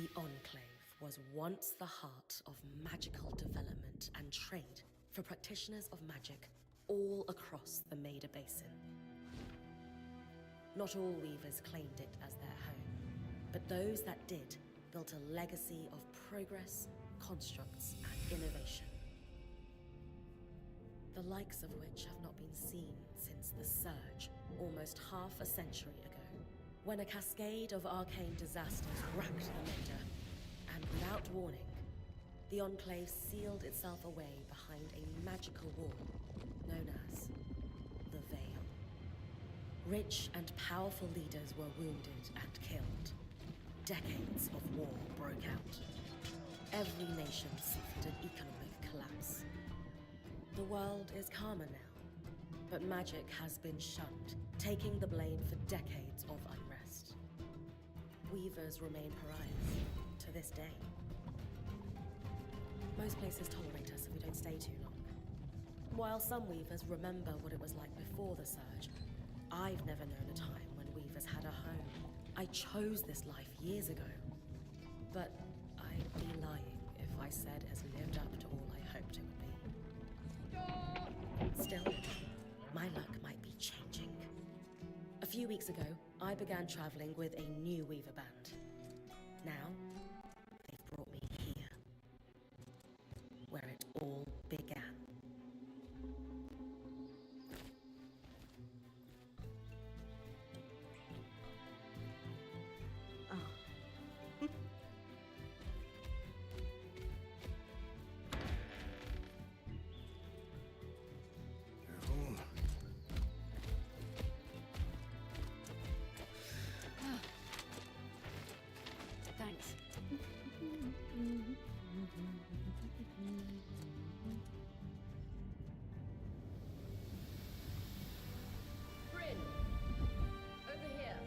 The Enclave was once the heart of magical development and trade for practitioners of magic all across the Maida Basin. Not all weavers claimed it as their home, but those that did built a legacy of progress, constructs, and innovation. The likes of which have not been seen since the Surge, almost half a century ago, when a cascade of arcane disasters racked the Maida, and without warning, the Enclave sealed itself away behind a magical wall known as the Veil. Rich and powerful leaders were wounded and killed. Decades of war broke out. Every nation suffered an economic collapse. The world is calmer now, but magic has been shunned, taking the blame for decades of unrest. Weavers remain pariahs to this day. Most places tolerate us if we don't stay too long. While some weavers remember what it was like before the Surge, I've never known a time when weavers had a home. I chose this life years ago, but I'd be lying if I said it has lived up to all I hoped it would be. Still, my luck might be changing. A few weeks ago, I began traveling with a new weaver band. Now, they've brought me here, where it all began. Thanks. Bryn! Over here!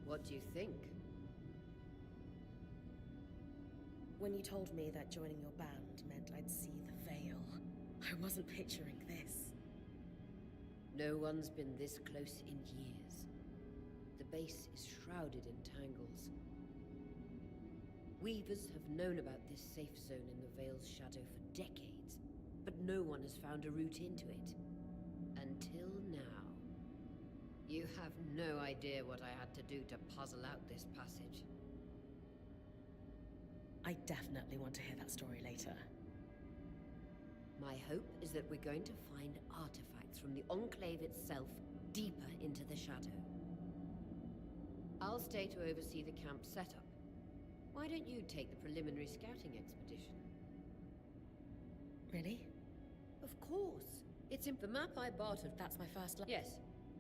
What do you think? When you told me that joining your band meant I'd see the Veil, I wasn't picturing this. No one's been this close in years. The base is shrouded in tangles. Weavers have known about this safe zone in the Veil's shadow for decades, but no one has found a route into it. Until now. You have no idea what I had to do to puzzle out this passage. I definitely want to hear that story later. My hope is that we're going to find artifacts from the Enclave itself deeper into the shadow. I'll stay to oversee the camp setup. Why don't you take the preliminary scouting expedition? Really? Of course. It's in the map I bartered. That's my first Yes.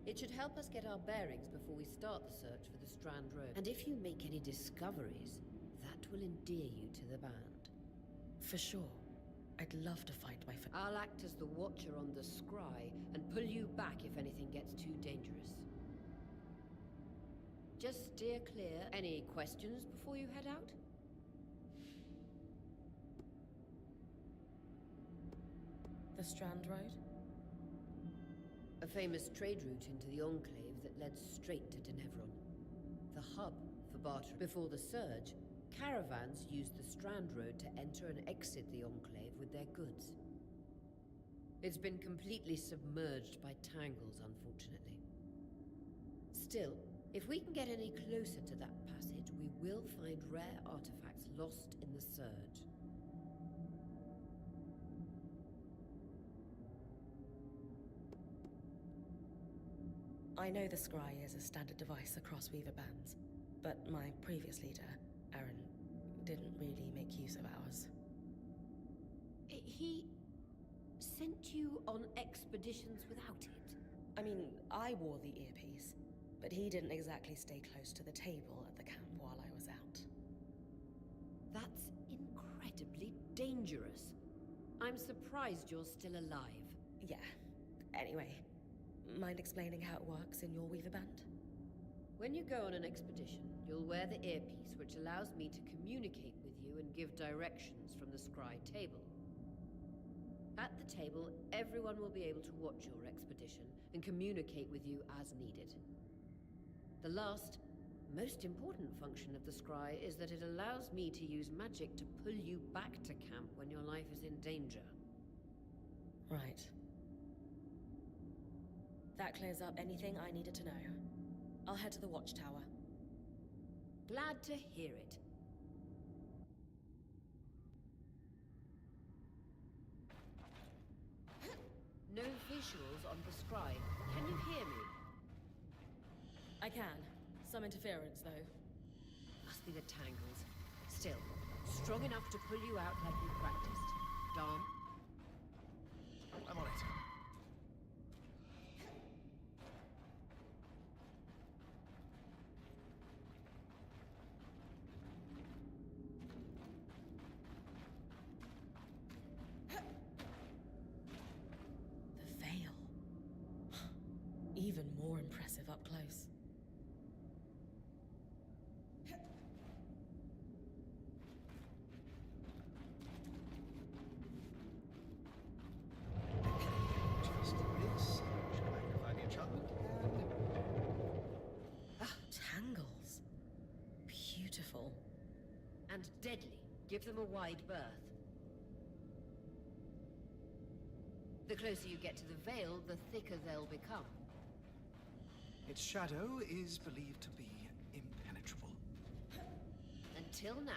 It should help us get our bearings before we start the search for the Strand Road. And if you make any discoveries, that will endear you to the band. For sure. I'd love to find my I'll act as the watcher on the scry and pull you back if anything gets too dangerous. Just steer clear. Any questions before you head out? The Strand Road? A famous trade route into the Enclave that led straight to Denevron. The hub for barter. Before the Surge, caravans used the Strand Road to enter and exit the Enclave with their goods. It's been completely submerged by tangles, unfortunately. Still, if we can get any closer to that passage, we will find rare artifacts lost in the Surge. I know the scry is a standard device across weaver bands, but my previous leader, Aaron, didn't really make use of ours. He sent you on expeditions without it? I mean, I wore the earpiece, but he didn't exactly stay close to the table at the camp while I was out. That's incredibly dangerous. I'm surprised you're still alive. Yeah. Anyway, mind explaining how it works in your Weaver Band? When you go on an expedition, you'll wear the earpiece, which allows me to communicate with you and give directions from the scry table. At the table, everyone will be able to watch your expedition and communicate with you as needed. The last, most important function of the scry is that it allows me to use magic to pull you back to camp when your life is in danger. Right. That clears up anything I needed to know. I'll head to the watchtower. Glad to hear it. No visuals on the scry. Can you hear me? I can. Some interference, though. Must be the tangles. Still, strong enough to pull you out like we practiced. Dom? I'm on it. The veil. Even more impressive up close. Just this. Should magnify the enchantment and... Tangles. Beautiful. And deadly. Give them a wide berth. The closer you get to the veil, the thicker they'll become. Its shadow is believed to be impenetrable. Until now.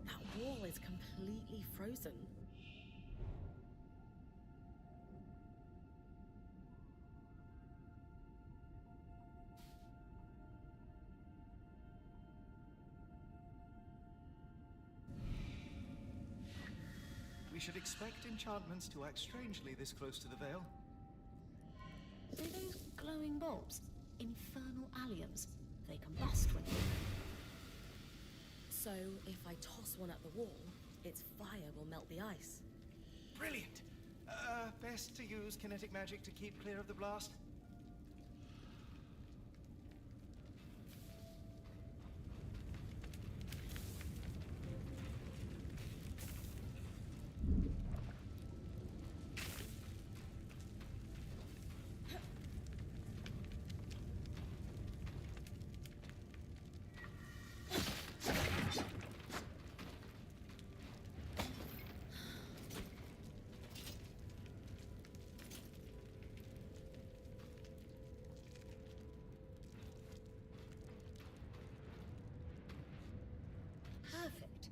That wall is completely frozen. We should expect enchantments to act strangely this close to the veil. So those glowing bulbs, infernal alliums, they combust when you... So, if I toss one at the wall, its fire will melt the ice. Brilliant! Best to use kinetic magic to keep clear of the blast. Perfect.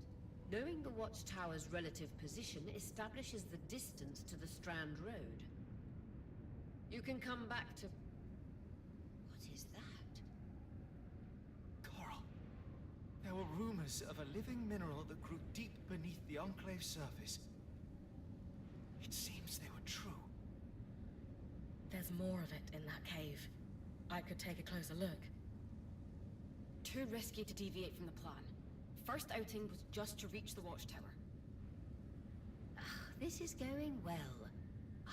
Knowing the watchtower's relative position establishes the distance to the Strand Road. You can come back to... What is that? Coral. There were rumors of a living mineral that grew deep beneath the Enclave's surface. It seems they were true. There's more of it in that cave. I could take a closer look. Too risky to deviate from the plan. First outing was just to reach the watchtower. This is going well.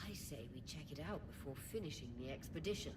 I say we check it out before finishing the expedition.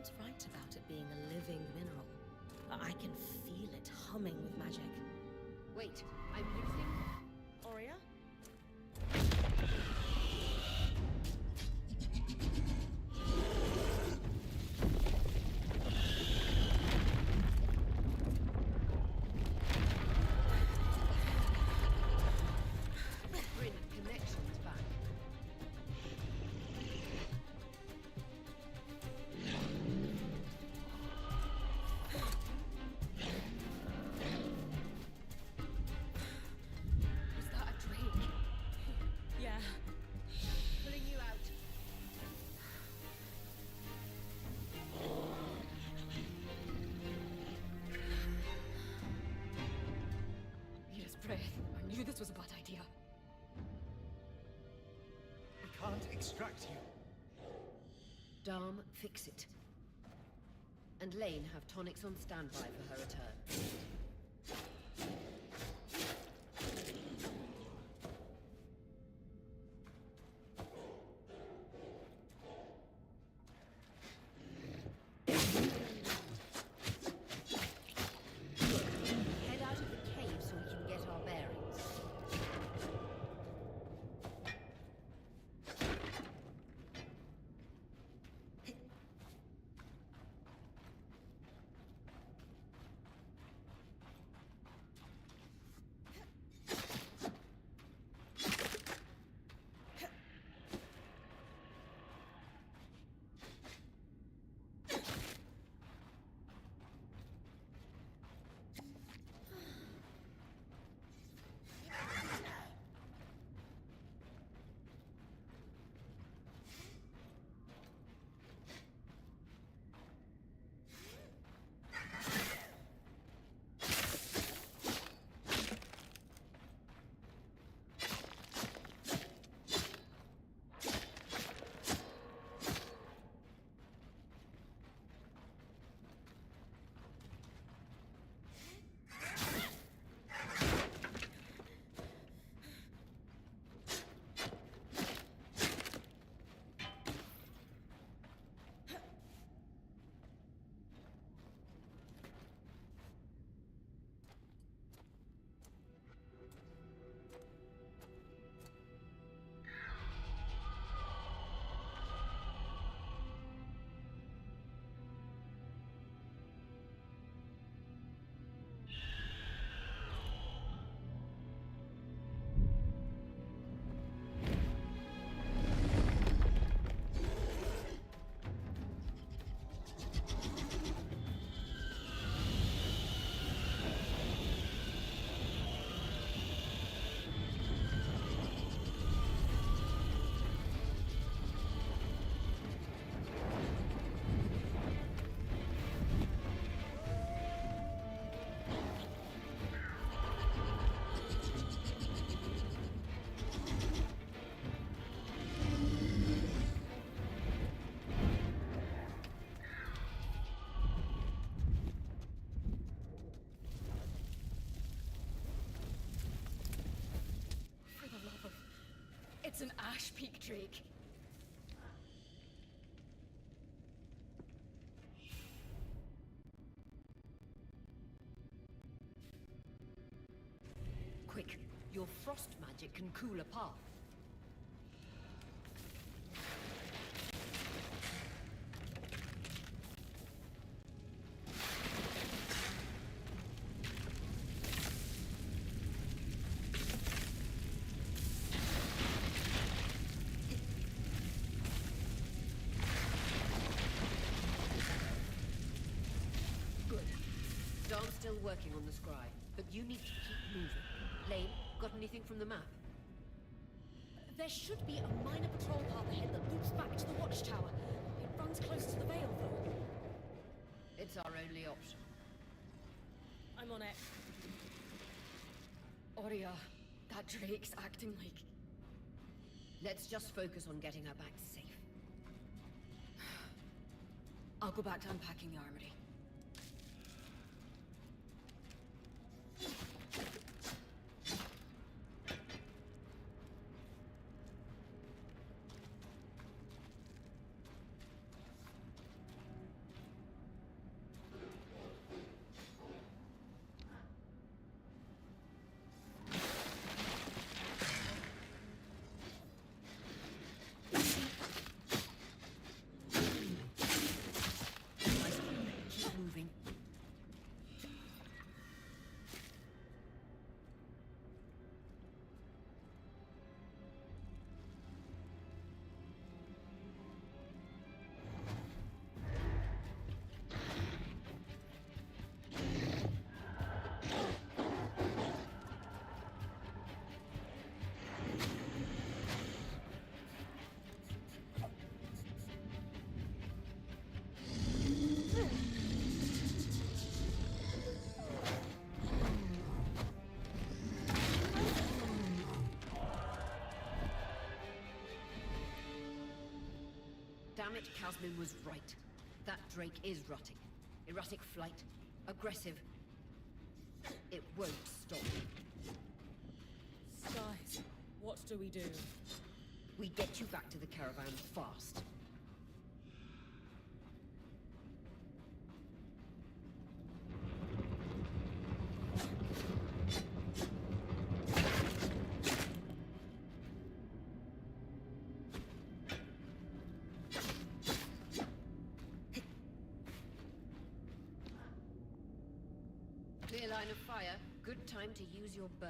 John's right about it being a living mineral. I can feel it humming with magic. Wait, I'm losing... Aurea? Bring connections back. Was that a drake? Yeah. Pulling you out. Rita's breath. I knew this was a bad idea. We can't extract you. Dharm, fix it. And Lane have tonics on standby for her return. Head out of the cave so we can get our bearings. For the love of... It's an Ash Peak drake. Quick, your frost magic can cool a path. Good. Darn's still working on the scry, but you need to keep moving. Lane, got anything from the map? There should be a minor patrol path ahead that loops back to the watchtower. It runs close to the Vale, though. It's our only option. I'm on it. Aurea, that drake's acting like... Let's just focus on getting her back safe. I'll go back to unpacking the armory. Damn it, Kasmin was right. That Drake is rotting. Erratic flight. Aggressive. It won't stop. Guys, what do we do? We get you back to the caravan fast. Clear line of fire. Good time to use your bow.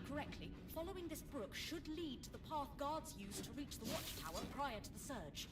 Correctly, following this brook should lead to the path guards used to reach the watchtower prior to the surge.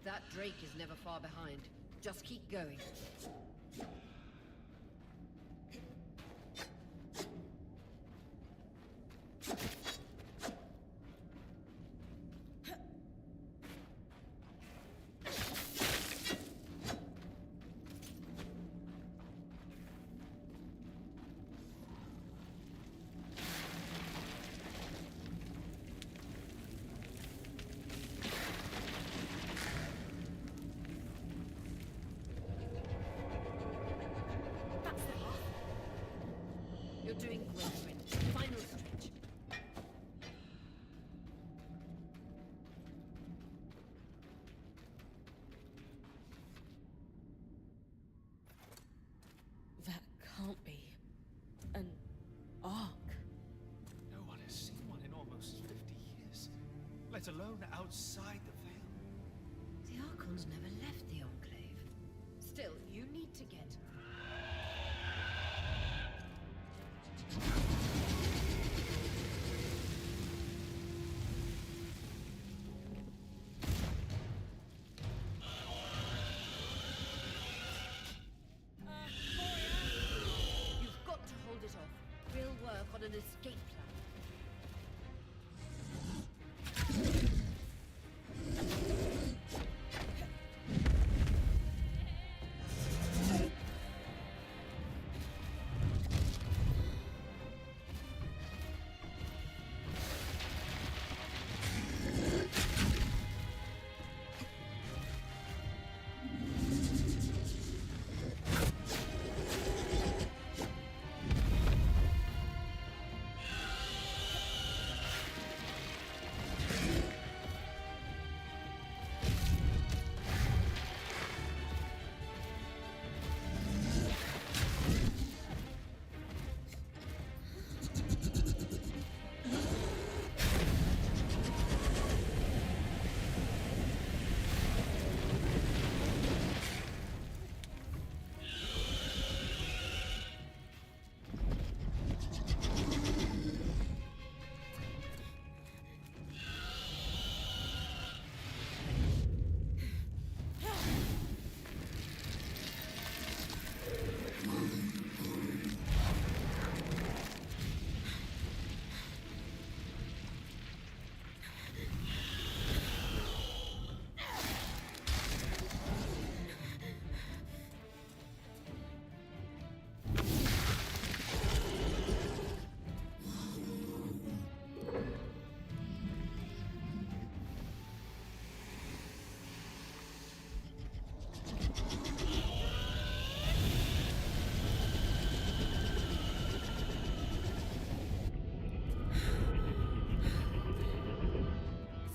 That Drake is never far behind. Just keep going. You're doing great, Rin. Final stretch. outside the Veil. The Archons never left the Enclave. Still, you need to get... You've got to hold it off. We'll work on an escape plan.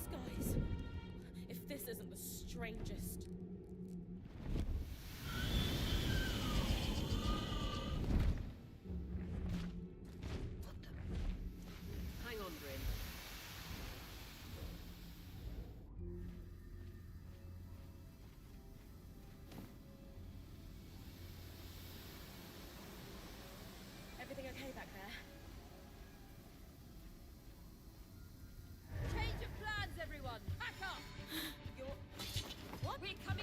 Skies. If this isn't the strangest. What the... Hang on, Bryn. Everything okay back there? Change of plans, everyone! Pack up! You're... What? We're coming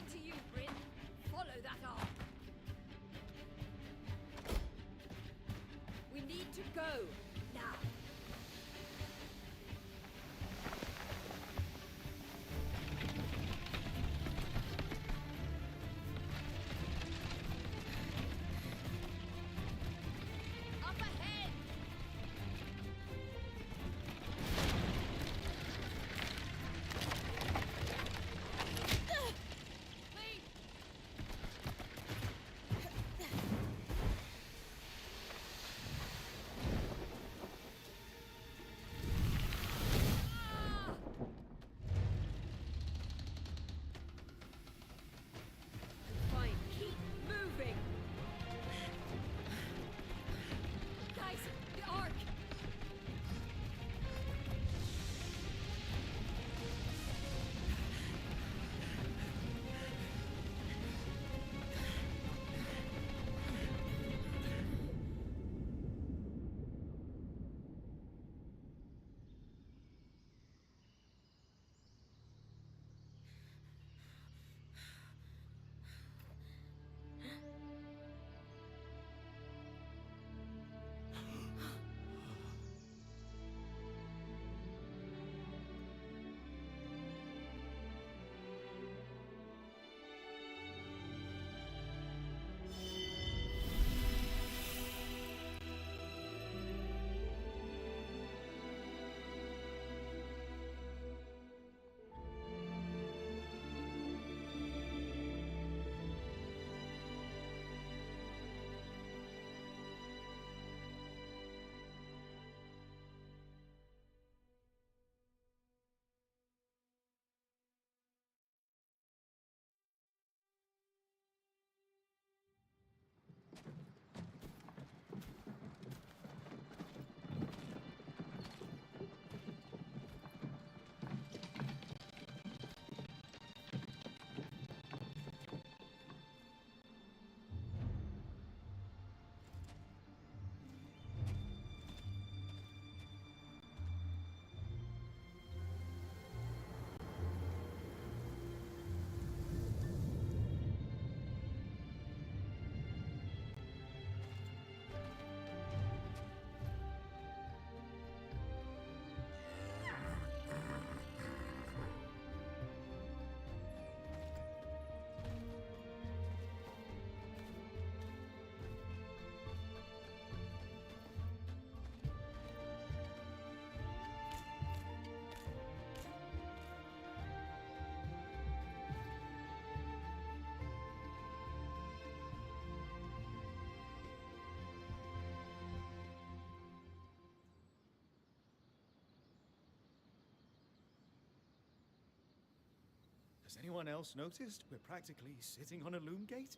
Has anyone else noticed we're practically sitting on a loom gate?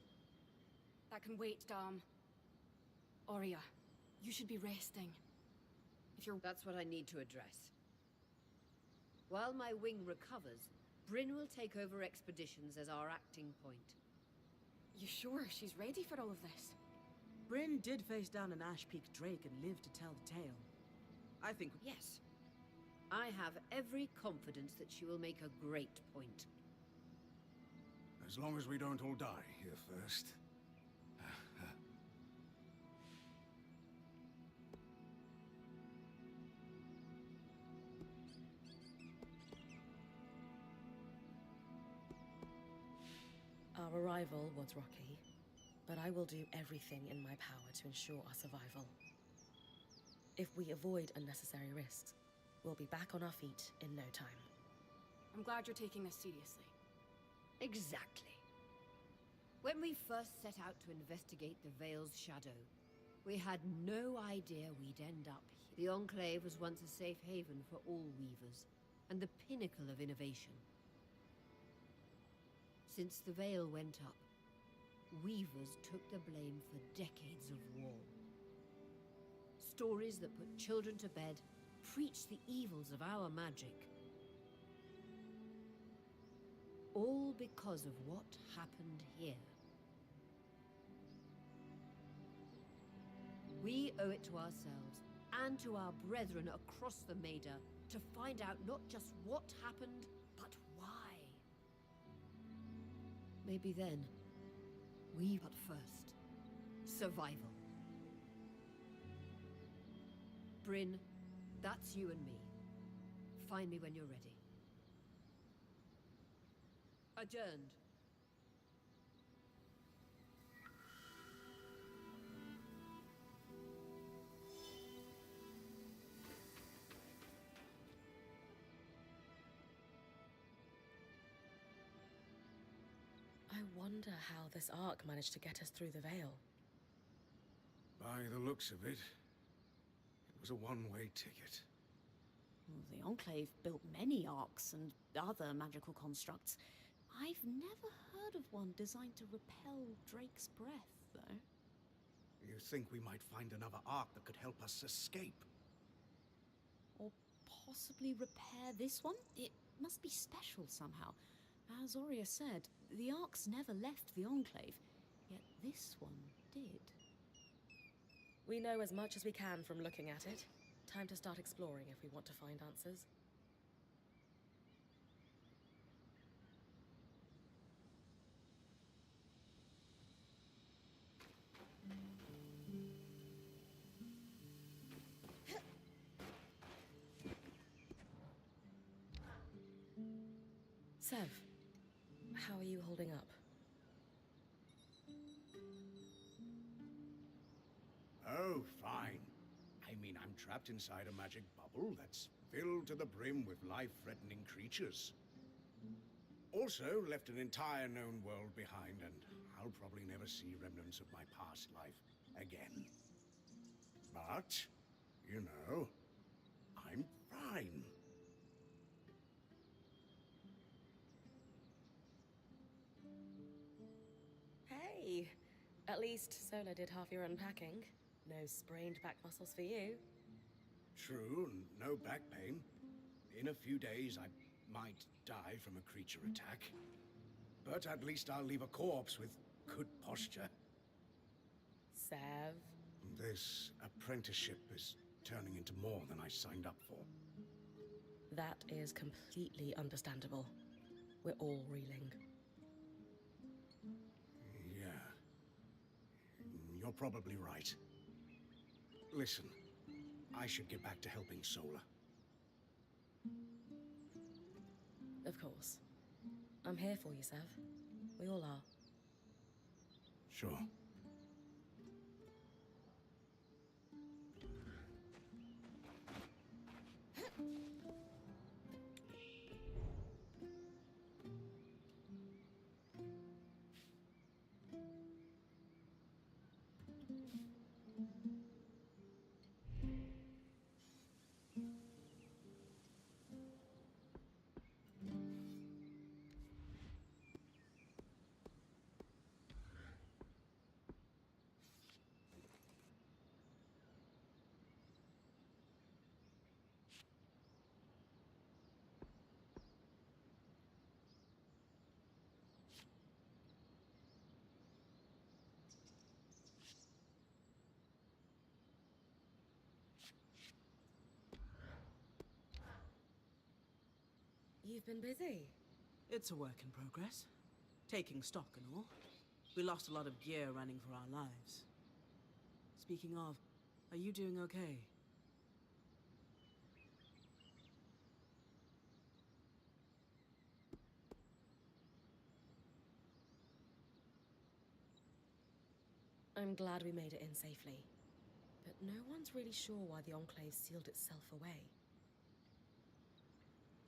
That can wait, Dom. Aurea, you should be resting. If you're... That's what I need to address. While my wing recovers, Bryn will take over expeditions as our acting point. You sure she's ready for all of this? Bryn did face down an Ash Peak Drake and live to tell the tale. I think... Yes. I have every confidence that she will make a great point. As long as we don't all die here first. Our arrival was rocky, but I will do everything in my power to ensure our survival. If we avoid unnecessary risks, we'll be back on our feet in no time. I'm glad you're taking this seriously. Exactly. When we first set out to investigate the Veil's shadow, we had no idea we'd end up here. The Enclave was once a safe haven for all Weavers, and the pinnacle of innovation. Since the Veil went up, Weavers took the blame for decades of war. Stories that put children to bed preached the evils of our magic. All because of what happened here. We owe it to ourselves and to our brethren across the Maida to find out not just what happened, but why. Maybe then, but first, survival. Bryn, that's you and me. Find me when you're ready. Adjourned. I wonder how this arc managed to get us through the Veil. By the looks of it, it was a one-way ticket. Well, the Enclave built many arcs and other magical constructs. I've never heard of one designed to repel Drake's breath, though. You think we might find another arc that could help us escape? Or possibly repair this one? It must be special somehow. As Aurea said, the arcs never left the Enclave, yet this one did. We know as much as we can from looking at it. Time to start exploring if we want to find answers. Sev, how are you holding up? Oh, fine. I mean, I'm trapped inside a magic bubble that's filled to the brim with life-threatening creatures. Also, left an entire known world behind, and I'll probably never see remnants of my past life again. But, you know, I'm fine. Hey, at least Sola did half your unpacking. No sprained back muscles for you. True, no back pain. In a few days, I might die from a creature attack. But at least I'll leave a corpse with good posture. Sev. This apprenticeship is turning into more than I signed up for. That is completely understandable. We're all reeling. Yeah. You're probably right. Listen, I should get back to helping Sola. Of course. I'm here for you, Sev. We all are. Sure. You've been busy. It's a work in progress. Taking stock and all. We lost a lot of gear running for our lives. Speaking of, are you doing okay? I'm glad we made it in safely. But no one's really sure why the Enclave sealed itself away.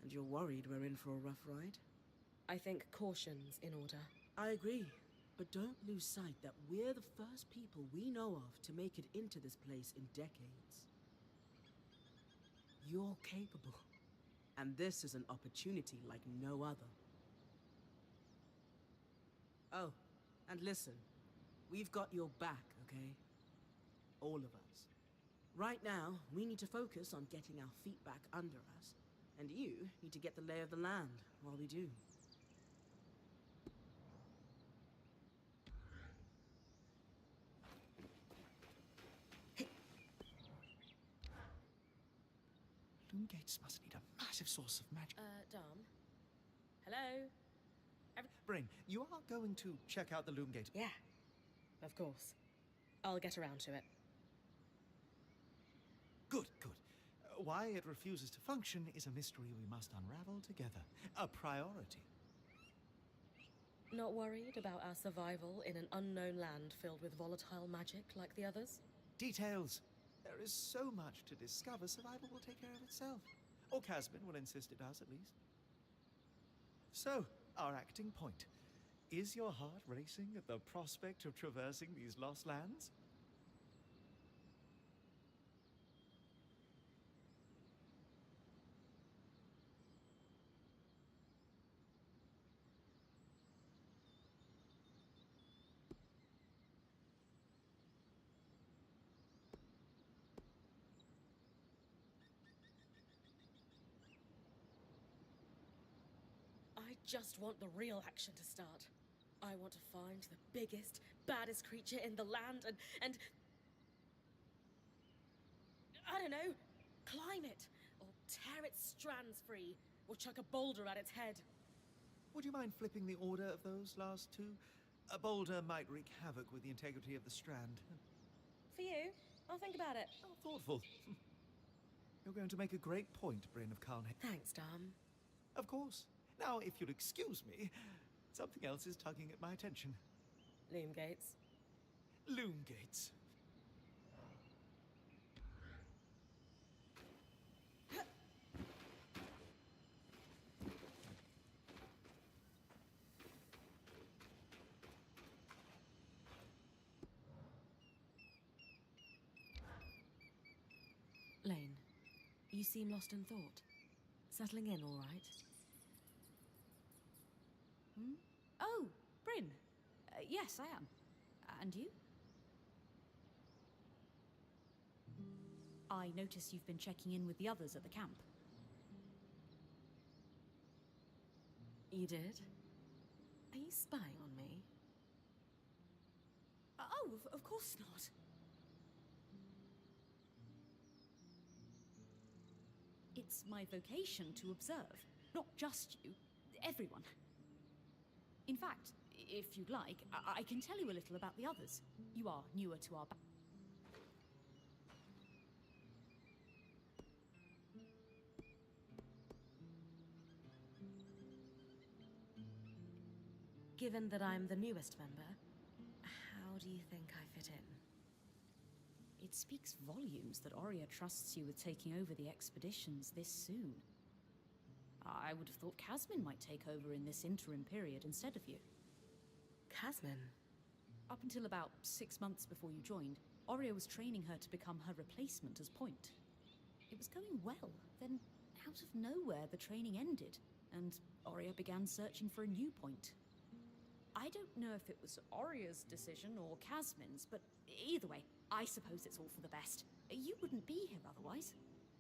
And you're worried we're in for a rough ride? I think caution's in order. I agree. But don't lose sight that we're the first people we know of to make it into this place in decades. You're capable. And this is an opportunity like no other. Oh, and listen. We've got your back, okay? All of us. Right now, we need to focus on getting our feet back under us. And you need to get the lay of the land while we do. Loom gates must need a massive source of magic. Dom? Hello? Bryn, you are going to check out the loom gate. Yeah, of course. I'll get around to it. Good, good. Why it refuses to function is a mystery we must unravel together. A priority. Not worried about our survival in an unknown land filled with volatile magic like the others? Details. There is so much to discover, survival will take care of itself. Or Casmin will insist it does, at least. So, our acting point. Is your heart racing at the prospect of traversing these lost lands? I just want the real action to start. I want to find the biggest, baddest creature in the land and... I don't know, climb it, or tear its strands free, or chuck a boulder at its head. Would you mind flipping the order of those last two? A boulder might wreak havoc with the integrity of the strand. For you, I'll think about it. Oh, thoughtful. You're going to make a great point, Bryn of Carnage. Thanks, Dom. Of course. Now, if you'll excuse me, something else is tugging at my attention. Loom gates. Loom gates. Lane, you seem lost in thought. Settling in all right? Oh, Bryn. Yes, I am. And you? I notice you've been checking in with the others at the camp. You did? Are you spying on me? Oh, of course not. It's my vocation to observe. Not just you, everyone. In fact, if you'd like, I can tell you a little about the others. You are newer to our... Given that I'm the newest member, how do you think I fit in? It speaks volumes that Aurea trusts you with taking over the expeditions this soon. I would have thought Casmin might take over in this interim period instead of you. Casmin? Up until about 6 months before you joined, Aurea was training her to become her replacement as point. It was going well, then out of nowhere the training ended, and Aurea began searching for a new point. I don't know if it was Aurea's decision or Casmin's, but either way, I suppose it's all for the best. You wouldn't be here otherwise.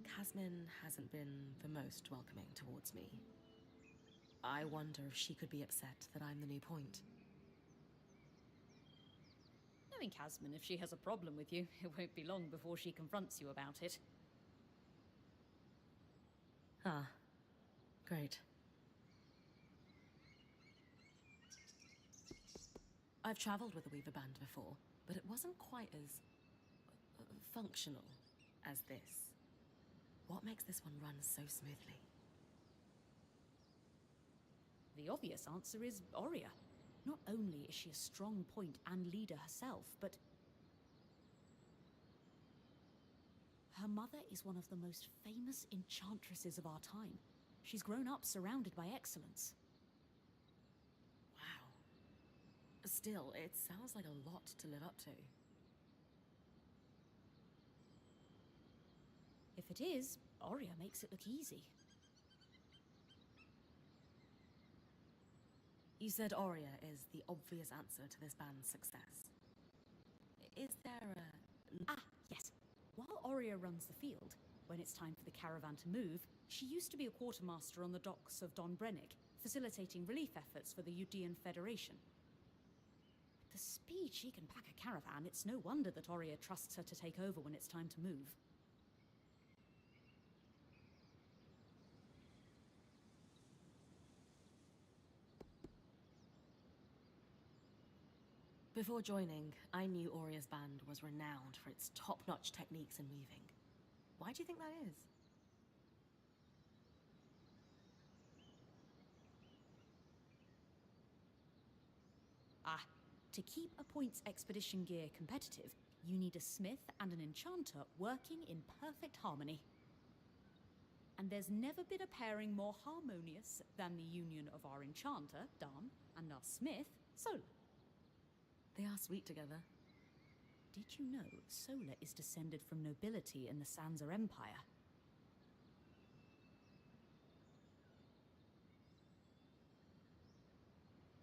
Casmin hasn't been the most welcoming towards me. I wonder if she could be upset that I'm the new point. Knowing Casmin, if she has a problem with you, it won't be long before she confronts you about it. Ah, great. I've travelled with a Weaver band before, but it wasn't quite as functional as this. What makes this one run so smoothly? The obvious answer is Oria. Not only is she a strong point and leader herself, but her mother is one of the most famous enchantresses of our time. She's grown up surrounded by excellence. Wow. Still, it sounds like a lot to live up to. If it is, Oria makes it look easy. You said Oria is the obvious answer to this band's success. Is there a... Ah, yes. While Oria runs the field, when it's time for the caravan to move, she used to be a quartermaster on the docks of Don Brennick, facilitating relief efforts for the Udean Federation. With the speed she can pack a caravan, it's no wonder that Oria trusts her to take over when it's time to move. Before joining, I knew Oria's band was renowned for its top-notch techniques in weaving. Why do you think that is? Ah, to keep a points expedition gear competitive, you need a smith and an enchanter working in perfect harmony. And there's never been a pairing more harmonious than the union of our enchanter, Dam, and our smith, Sola. They are sweet together. Did you know Sola is descended from nobility in the Sansa Empire?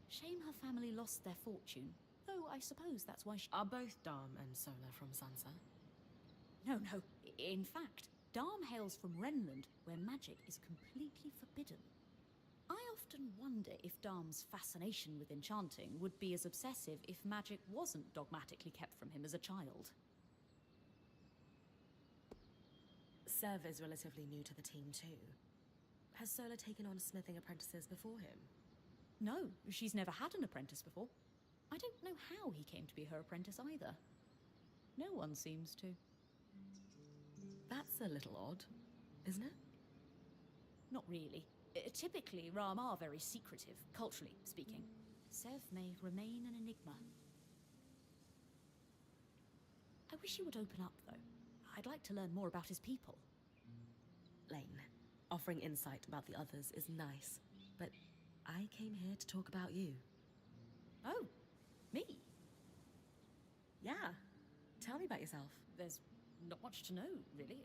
Shame her family lost their fortune, though I suppose that's why she... Are both Dam and Sola from Sansa? No. In fact, Dam hails from Renland, where magic is completely forbidden. I often wonder if Dam's fascination with enchanting would be as obsessive if magic wasn't dogmatically kept from him as a child. Sev is relatively new to the team too. Has Sola taken on smithing apprentices before him? No, she's never had an apprentice before. I don't know how he came to be her apprentice either. No one seems to. That's a little odd, isn't it? Not really. Typically, Ram are very secretive, culturally speaking. Sev may remain an enigma. I wish he would open up, though. I'd like to learn more about his people. Lane, offering insight about the others is nice, but I came here to talk about you. Oh, me? Yeah. Tell me about yourself. There's not much to know, really.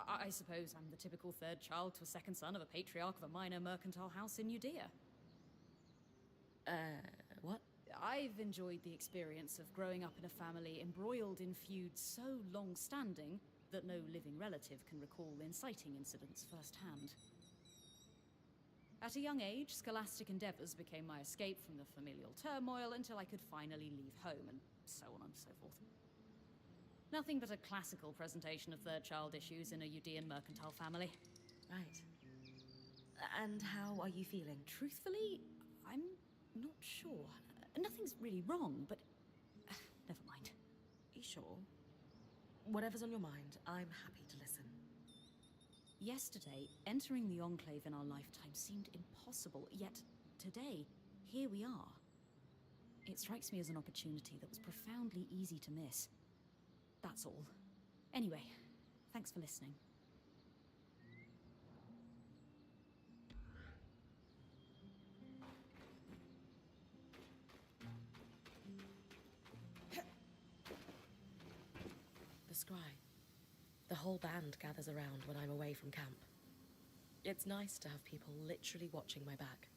I suppose I'm the typical third child to a second son of a patriarch of a minor mercantile house in Judea. What? I've enjoyed the experience of growing up in a family embroiled in feuds so long-standing that no living relative can recall inciting incidents firsthand. At a young age, scholastic endeavors became my escape from the familial turmoil until I could finally leave home, and so on and so forth. Nothing but a classical presentation of third-child issues in a Udean mercantile family. Right. And how are you feeling? Truthfully, I'm not sure. Nothing's really wrong, but... never mind. You sure? Whatever's on your mind, I'm happy to listen. Yesterday, entering the Enclave in our lifetime seemed impossible, yet today, here we are. It strikes me as an opportunity that was profoundly easy to miss. That's all. Anyway, thanks for listening. The scry. The whole band gathers around when I'm away from camp. It's nice to have people literally watching my back.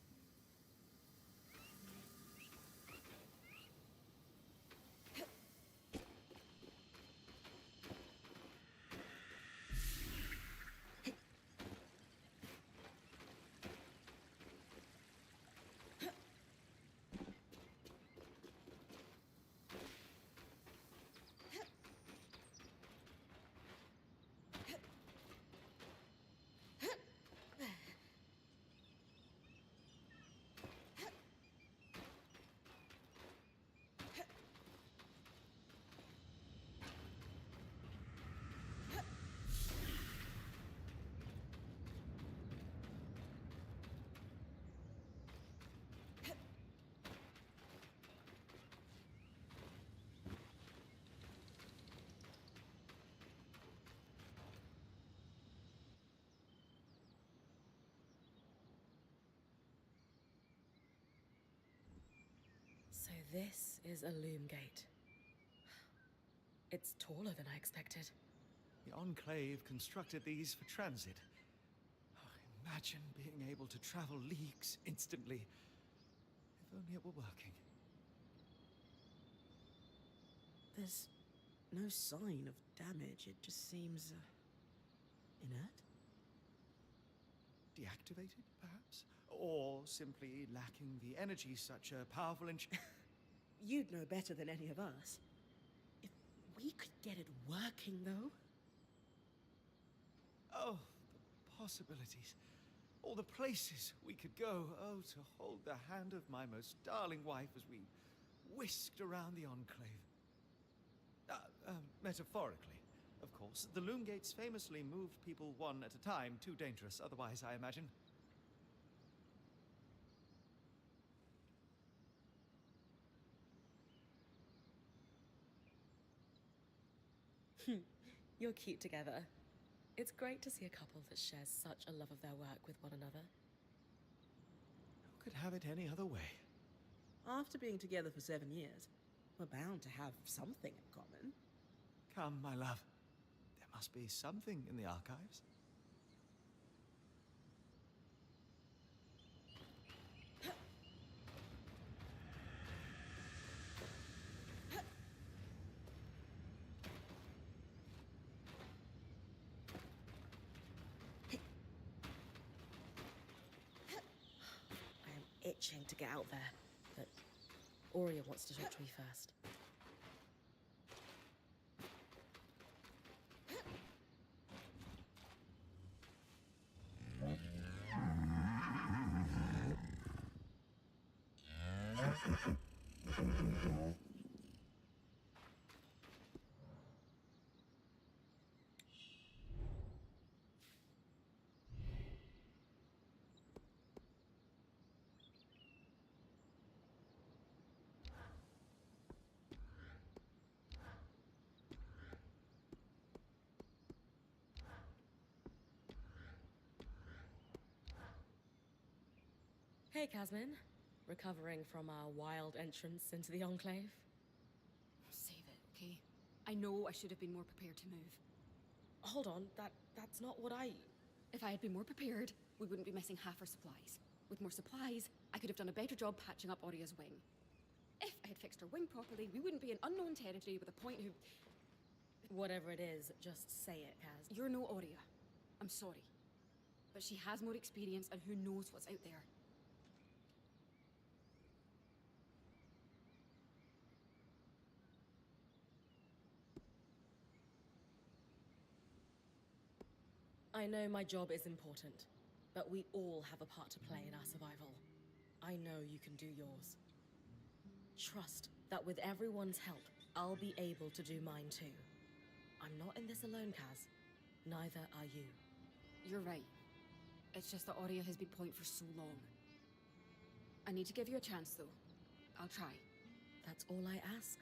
So this is a loom gate. It's taller than I expected. The Enclave constructed these for transit. Oh, imagine being able to travel leagues instantly. If only it were working. There's no sign of damage. It just seems inert. Deactivated, perhaps? Or simply lacking the energy such a powerful You'd know better than any of us. If we could get it working, though. Oh, the possibilities. All the places we could go. Oh, to hold the hand of my most darling wife as we whisked around the Enclave. Metaphorically, of course. The loom gates famously moved people one at a time. Too dangerous otherwise, I imagine. You're cute together. It's great to see a couple that shares such a love of their work with one another. Who could have it any other way? After being together for 7 years, we're bound to have something in common. Come, my love. There must be something in the archives. I am itching to get out there, but Aurea wants to talk to me first. Hey, Casmin. Recovering from our wild entrance into the Enclave? Save it, okay? I know I should have been more prepared to move. Hold on, that's not what I... If I had been more prepared, we wouldn't be missing half our supplies. With more supplies, I could have done a better job patching up Aurea's wing. If I had fixed her wing properly, we wouldn't be in unknown territory with a point who... Whatever it is, just say it, Kaz. You're no Aurea. I'm sorry. But she has more experience, and who knows what's out there. I know my job is important, but we all have a part to play in our survival. I know you can do yours. Trust that with everyone's help, I'll be able to do mine too. I'm not in this alone, Kaz. Neither are you. You're right. It's just that Aurea has been point for so long. I need to give you a chance, though. I'll try. That's all I ask.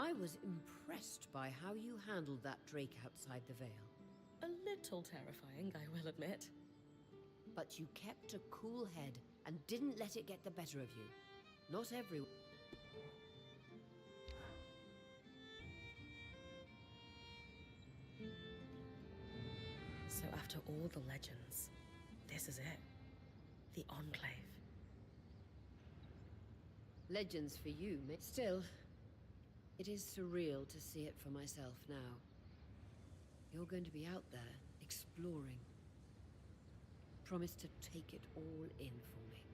I was impressed by how you handled that drake outside the Vale. A little terrifying, I will admit. But you kept a cool head and didn't let it get the better of you. Not everyone. So after all the legends, this is it. The Enclave. Legends for you, mate. Still, it is surreal to see it for myself now. You're going to be out there, exploring. Promise to take it all in for me.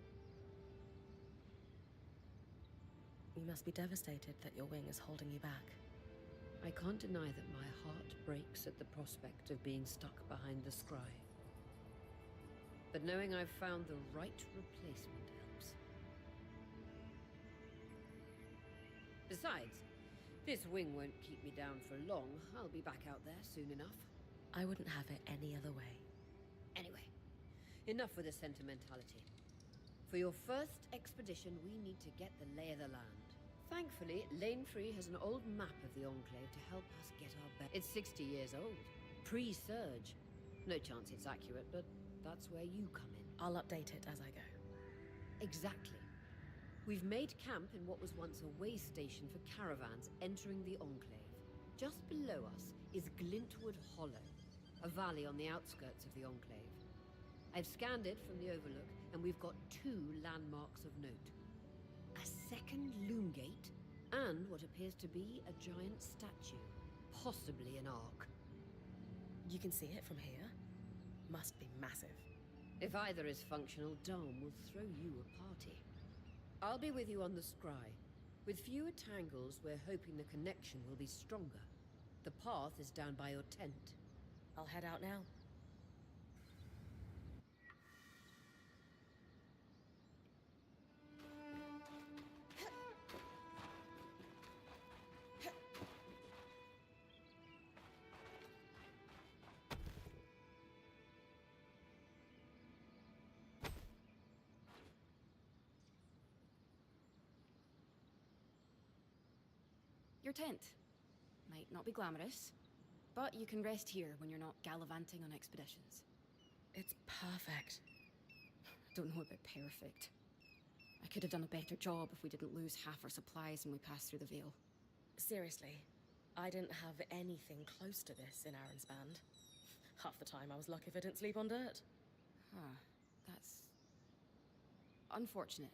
You must be devastated that your wing is holding you back. I can't deny that my heart breaks at the prospect of being stuck behind the scry. But knowing I've found the right replacement helps. Besides, this wing won't keep me down for long. I'll be back out there soon enough. I wouldn't have it any other way. Anyway, enough with the sentimentality. For your first expedition, we need to get the lay of the land. Thankfully, Lane Free has an old map of the Enclave to help us get our It's 60 years old. Pre-Surge. No chance it's accurate, but that's where you come in. I'll update it as I go. Exactly. We've made camp in what was once a way station for caravans entering the Enclave. Just below us is Glintwood Hollow, a valley on the outskirts of the Enclave. I've scanned it from the Overlook, and we've got 2 landmarks of note. A second loom gate, and what appears to be a giant statue. Possibly an ark. You can see it from here? Must be massive. If either is functional, Dom will throw you a party. I'll be with you on the scry. With fewer tangles, we're hoping the connection will be stronger. The path is down by your tent. I'll head out now. Your tent. Might not be glamorous, but you can rest here when you're not gallivanting on expeditions. It's perfect. Don't know about perfect. I could have done a better job if we didn't lose half our supplies when we passed through the Veil. Seriously, I didn't have anything close to this in Aaron's band. Half the time I was lucky if I didn't sleep on dirt. Huh. That's... unfortunate.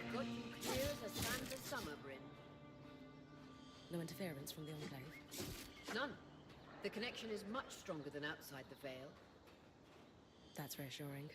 I've got you clear as a Santa summer, Bryn. No interference from the Enclave. None. The connection is much stronger than outside the Veil. That's reassuring.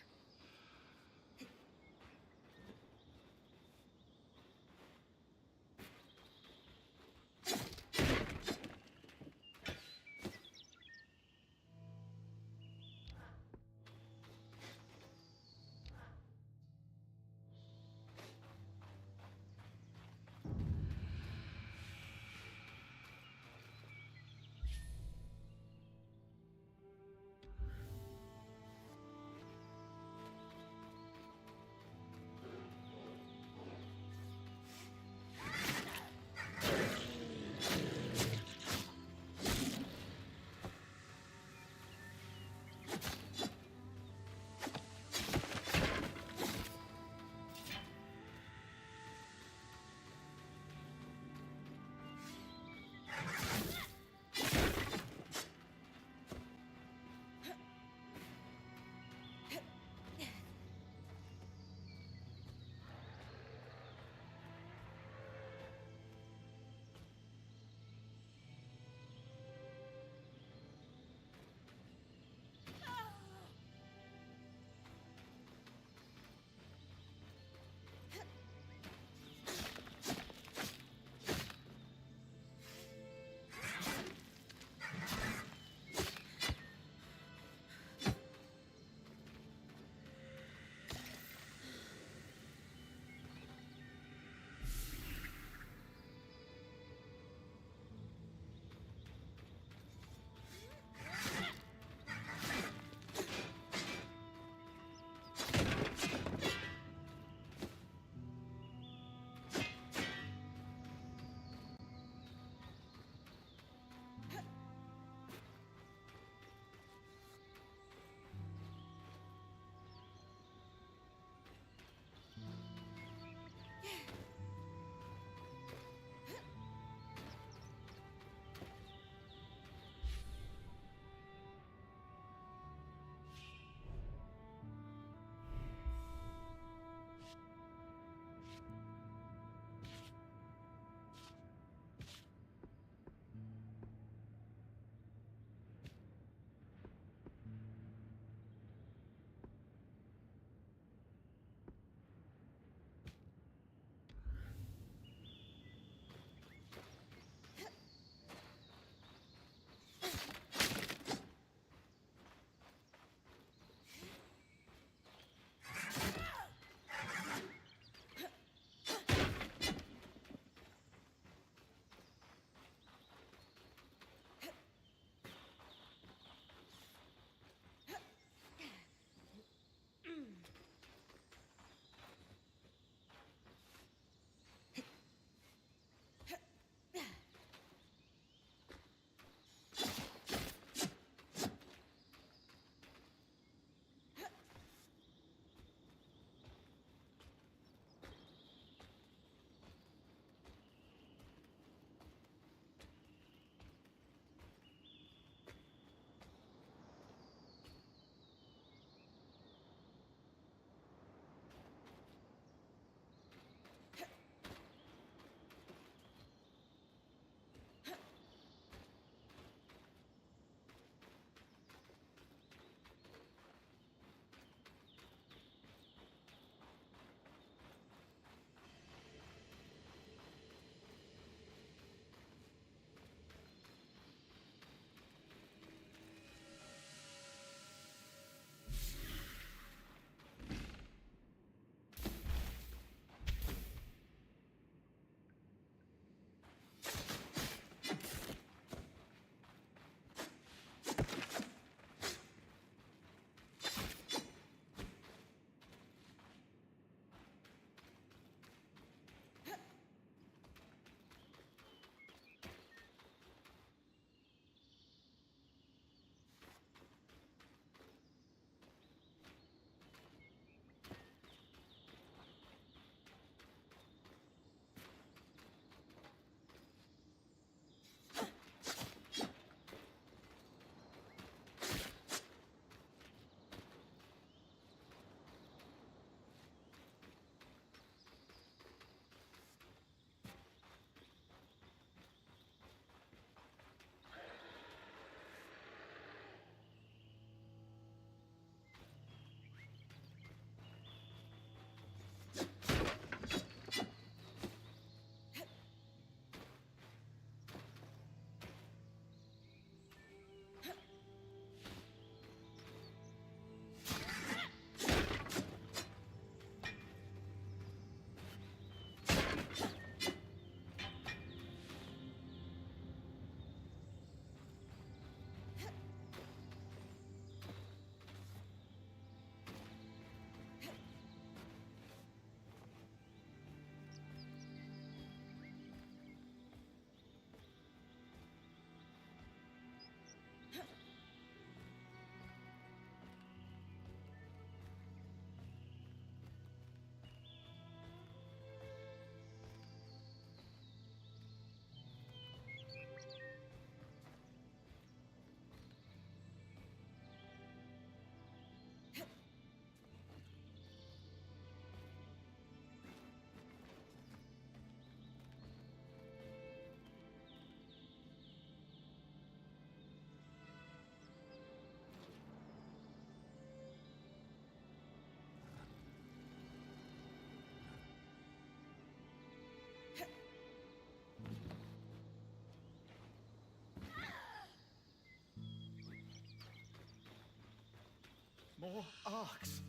More arcs.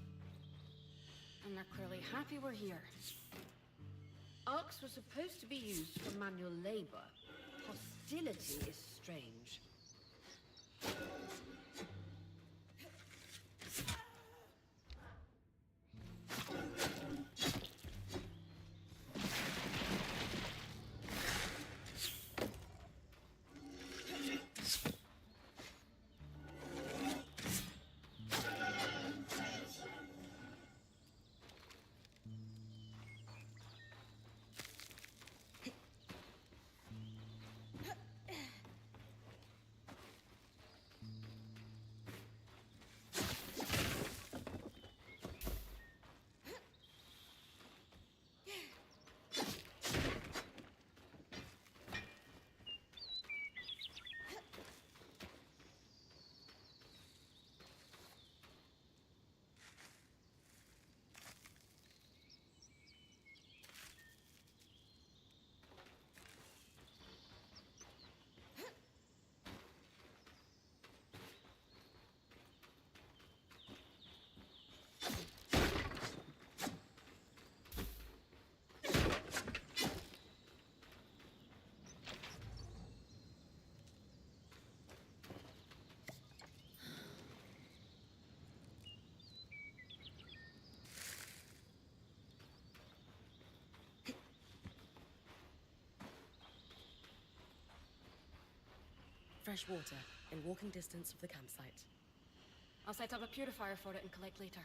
And they're clearly happy we're here. Arcs were supposed to be used for manual labor. Hostility is strange. Fresh water in walking distance of the campsite. I'll set up a purifier for it and collect later.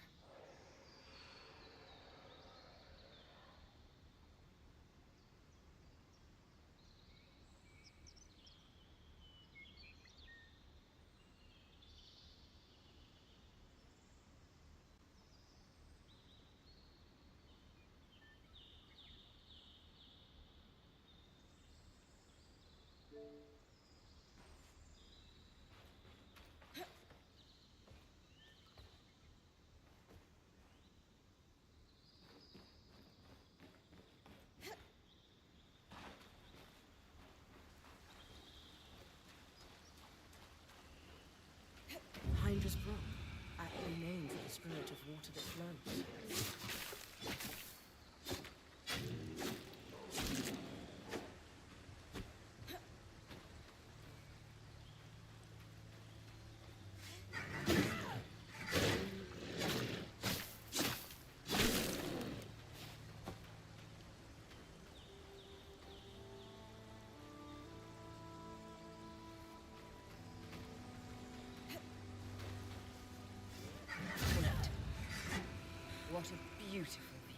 Hydra's Brook, aptly named for the spirit of water that flows. What a beautiful view.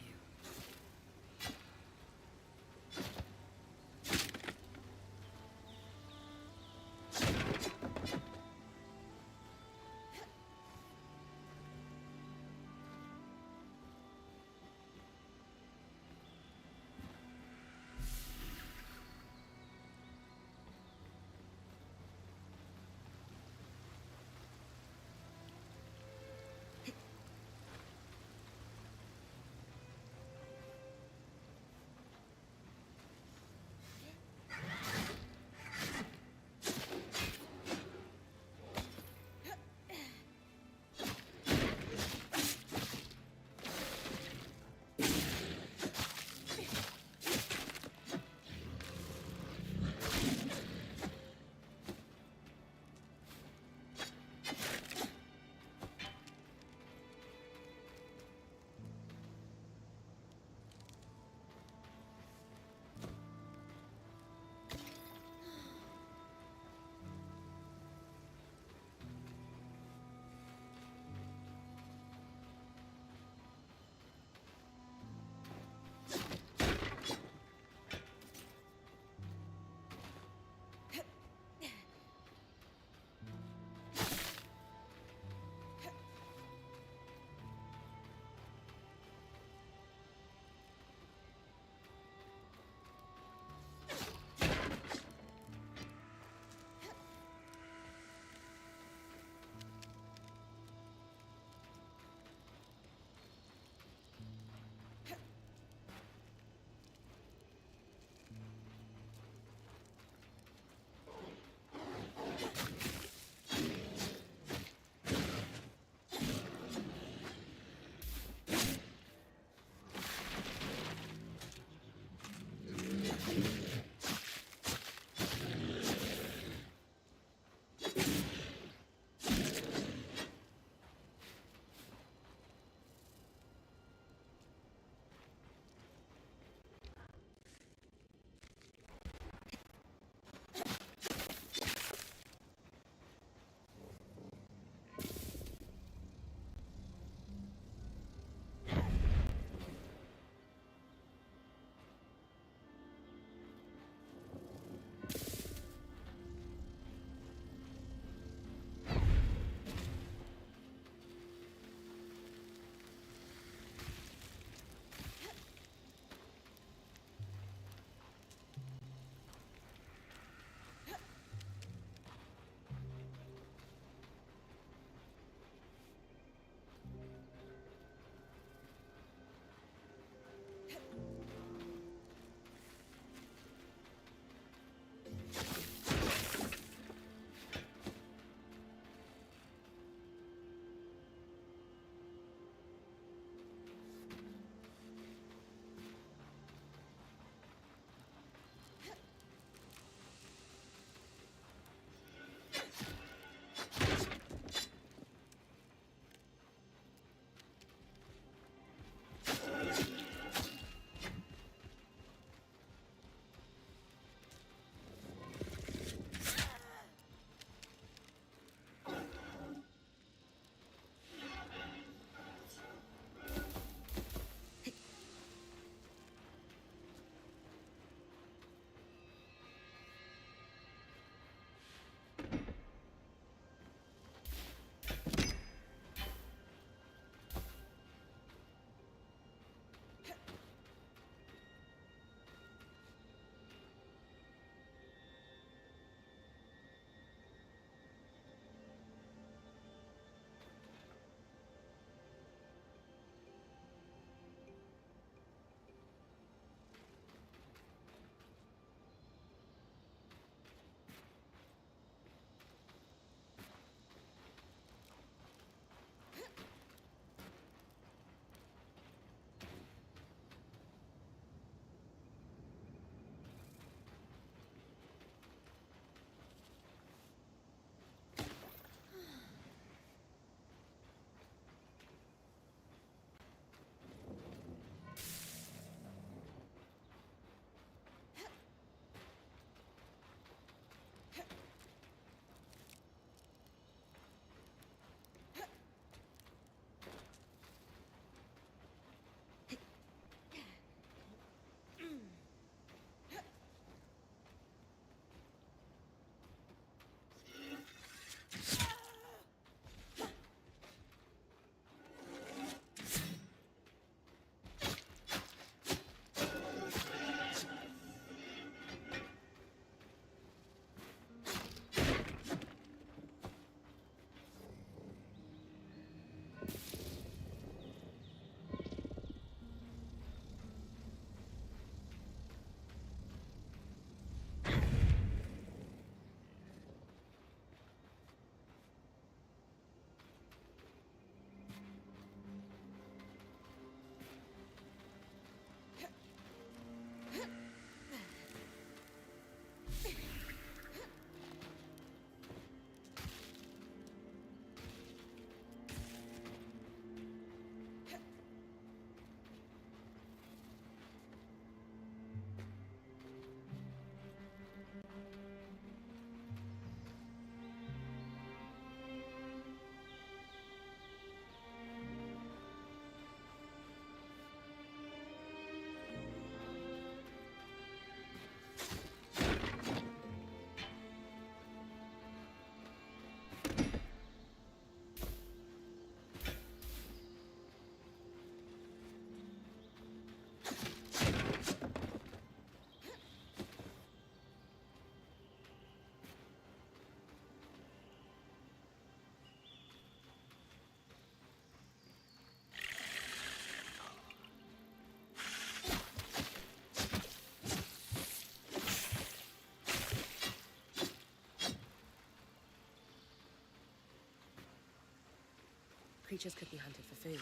creatures could be hunted for food.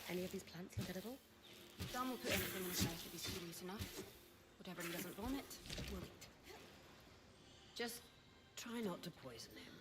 Any of these plants look edible? Dom will put anything in his mouth if he's curious enough. Whatever he doesn't vomit, we'll eat. Just try not to poison him.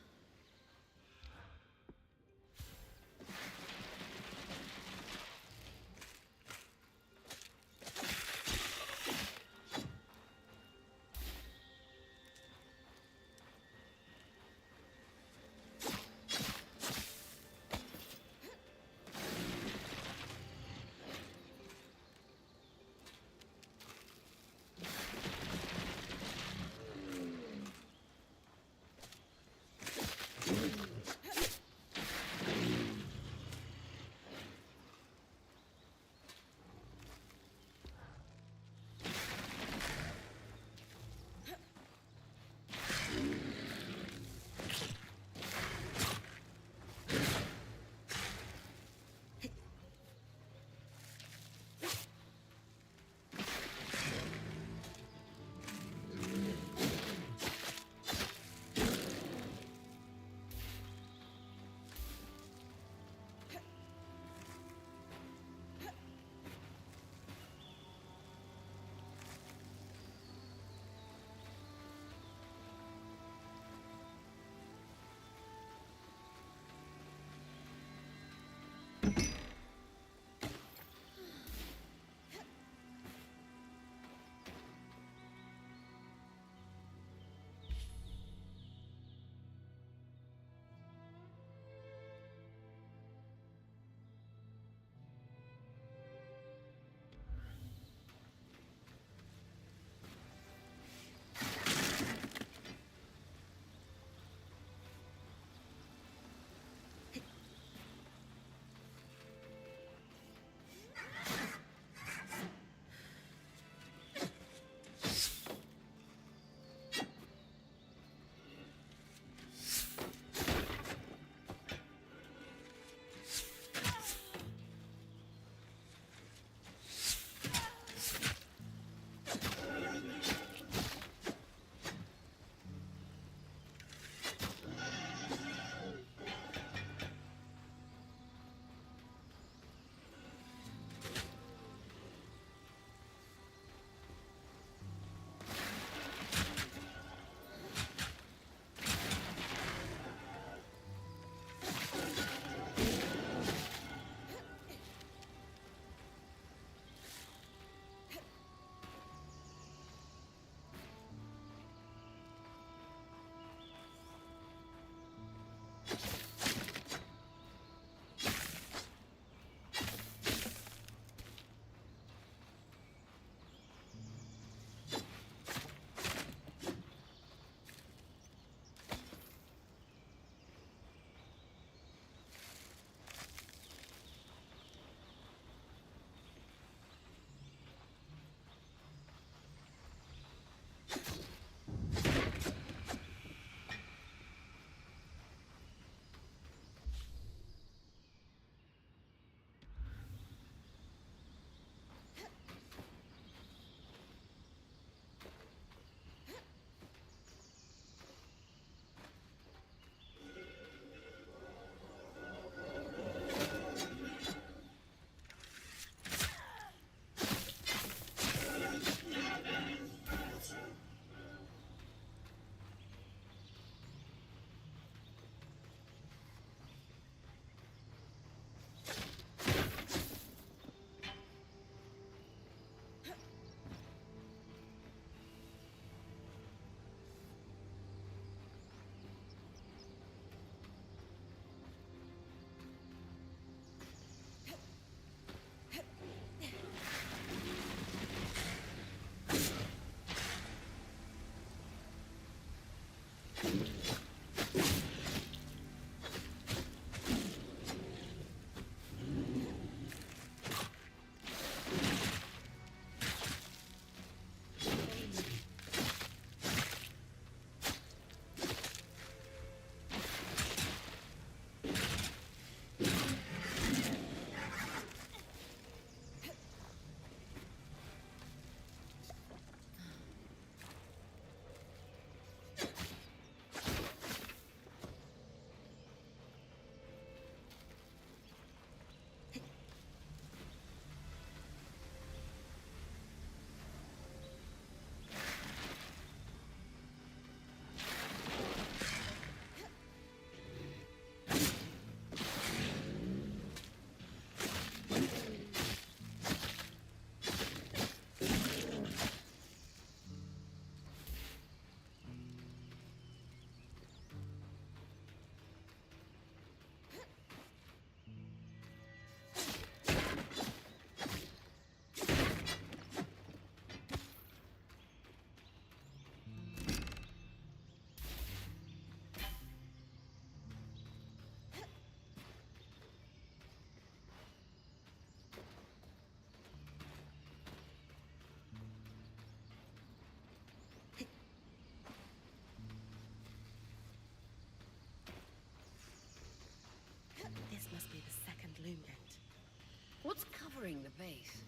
spring the base.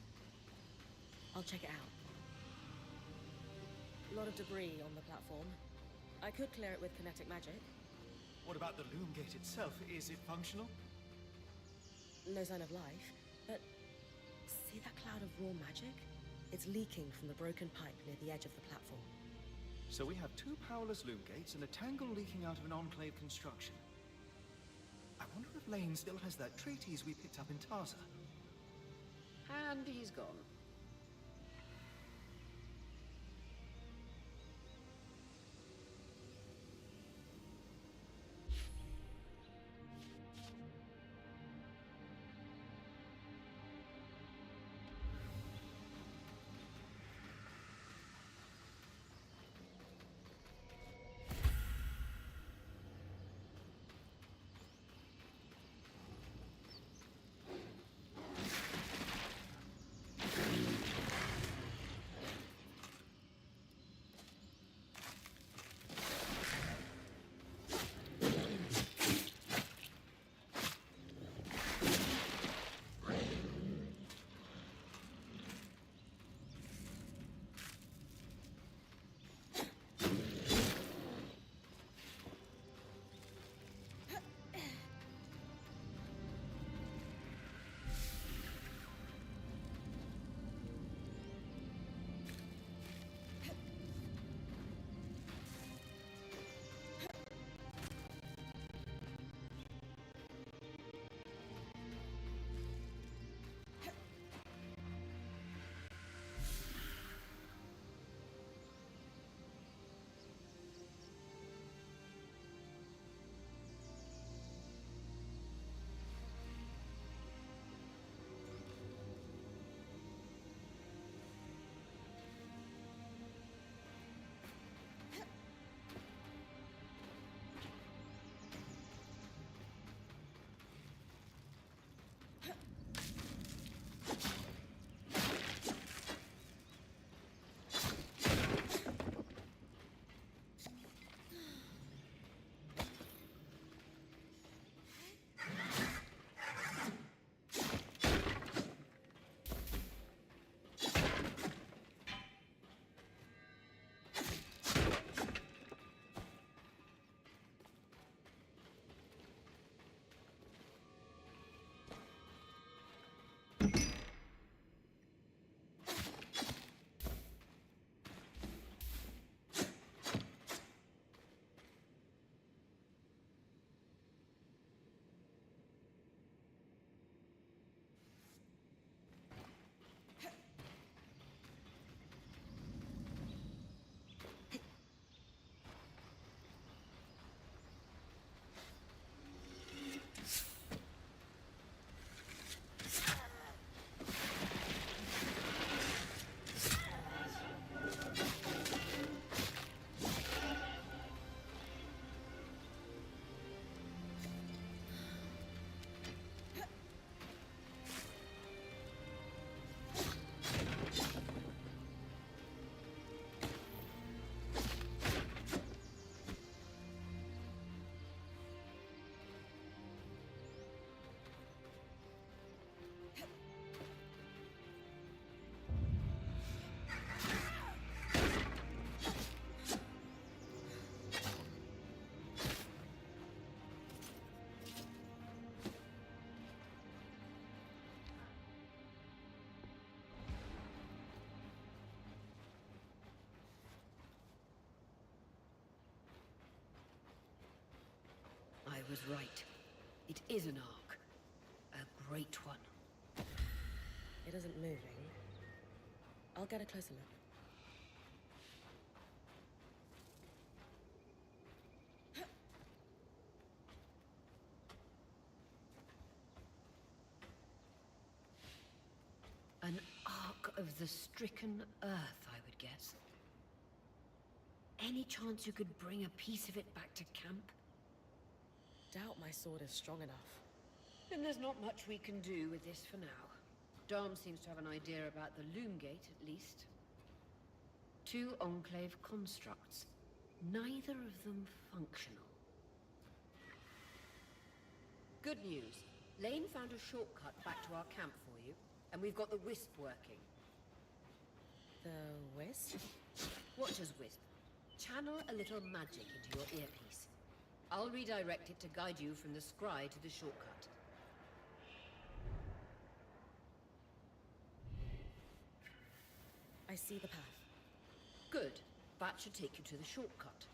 I'll check it out. A lot of debris on the platform. I could clear it with kinetic magic. What about the loom gate itself? Is it functional? No sign of life, but see that cloud of raw magic? It's leaking from the broken pipe near the edge of the platform. So we have two powerless loom gates and a tangle leaking out of an enclave construction. I wonder if Lane still has that treatise we picked up in Tarza. And he's gone. I was right. It is an ark. A great one. It isn't moving. I'll get a closer look. An ark of the stricken earth, I would guess. Any chance you could bring a piece of it back to camp? Doubt my sword is strong enough. Then there's not much we can do with this for now. Dom seems to have an idea about the loom gate, at least. 2 Enclave constructs. Neither of them functional. Good news. Lane found a shortcut back to our camp for you. And we've got the wisp working. The wisp? Watch us, Wisp. Channel a little magic into your earpiece. I'll redirect it to guide you from the scry to the shortcut. I see the path. Good. That should take you to the shortcut.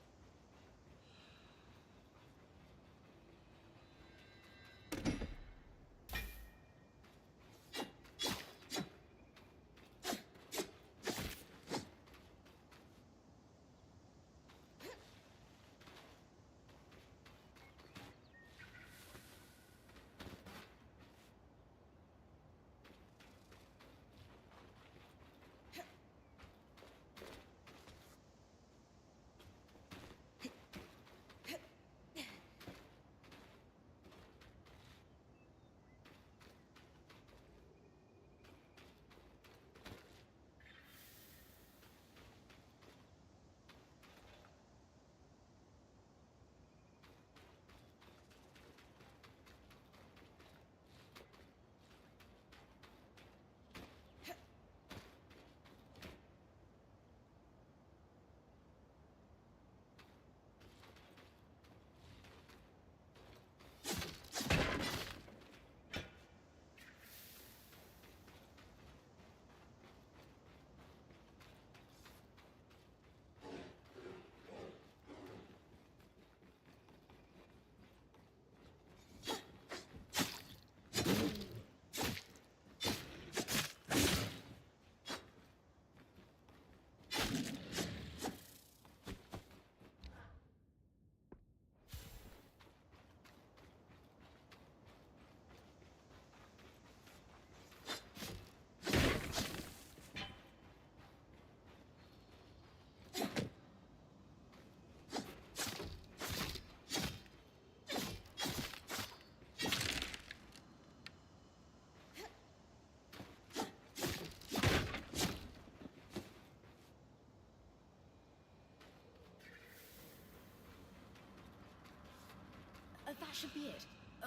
That should be it.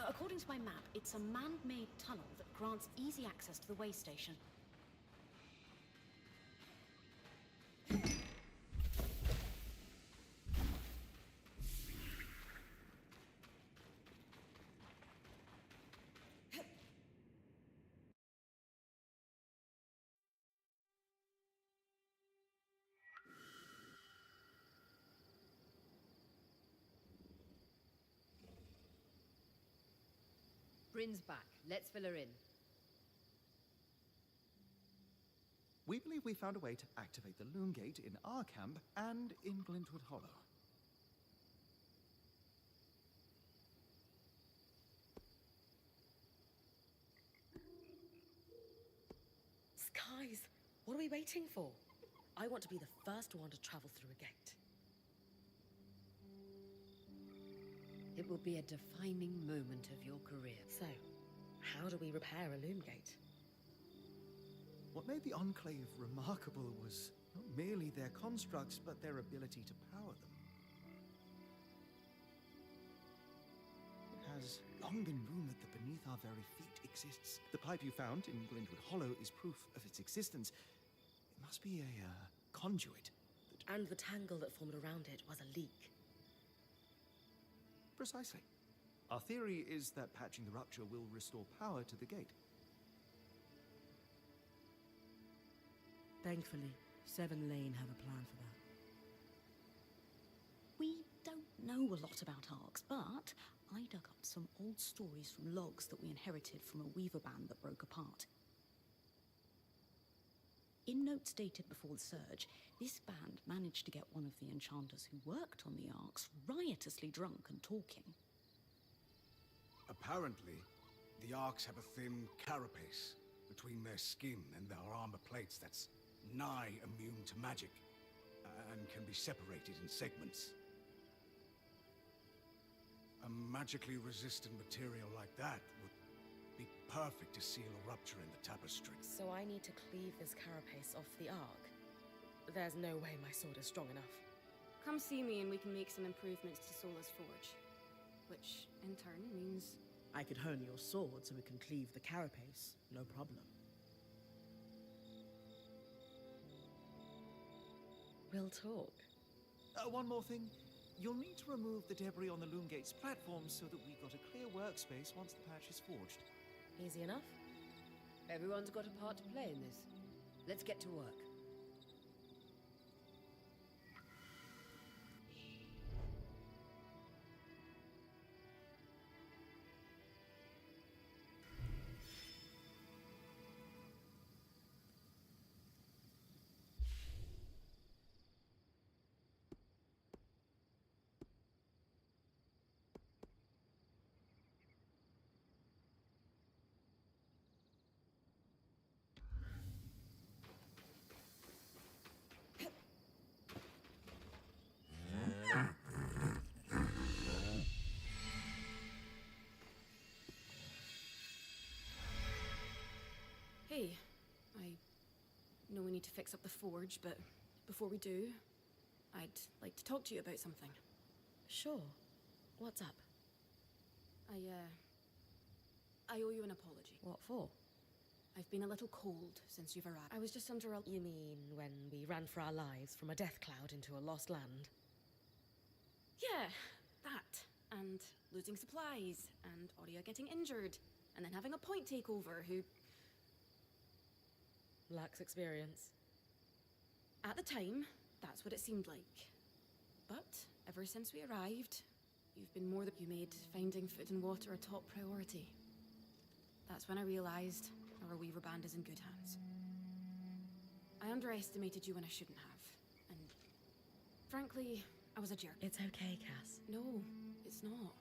According to my map, it's a man-made tunnel that grants easy access to the way station. Bryn's back. Let's fill her in. We believe we found a way to activate the Loom Gate in our camp and in Glintwood Hollow. Skies! What are we waiting for? I want to be the first one to travel through a gate. It will be a defining moment of your career. So, how do we repair a loom gate? What made the Enclave remarkable was not merely their constructs, but their ability to power them. It has long been rumored that beneath our very feet exists. The pipe you found in Glintwood Hollow is proof of its existence. It must be a conduit. And the tangle that formed around it was a leak. Precisely. Our theory is that patching the rupture will restore power to the gate. Thankfully, Seven Lane have a plan for that. We don't know a lot about arcs, but I dug up some old stories from logs that we inherited from a weaver band that broke apart. In notes dated before the Surge, this band managed to get one of the enchanters who worked on the arcs riotously drunk and talking. Apparently, the Arks have a thin carapace between their skin and their armor plates that's nigh immune to magic, and can be separated in segments. A magically resistant material like that would be perfect to seal a rupture in the tapestry. So I need to cleave this carapace off the arc? There's no way my sword is strong enough. Come see me and we can make some improvements to Sola's forge. Which, in turn, means... I could hone your sword so we can cleave the carapace, no problem. We'll talk. One more thing. You'll need to remove the debris on the Loomgate's platform so that we've got a clear workspace once the patch is forged. Easy enough? Everyone's got a part to play in this. Let's get to work. Hey, I know we need to fix up the forge, but before we do, I'd like to talk to you about something. Sure. What's up? I owe you an apology. What for? I've been a little cold since you've arrived. I was just under a... You mean when we ran for our lives from a death cloud into a lost land? Yeah, that. And losing supplies, and Aurea getting injured, and then having a point takeover who... Lacks experience. At the time, that's what it seemed like. But ever since we arrived, you've been more than you made finding food and water a top priority. That's when I realized our Weaver band is in good hands. I underestimated you when I shouldn't have. And frankly, I was a jerk. It's okay, Cass. No, it's not.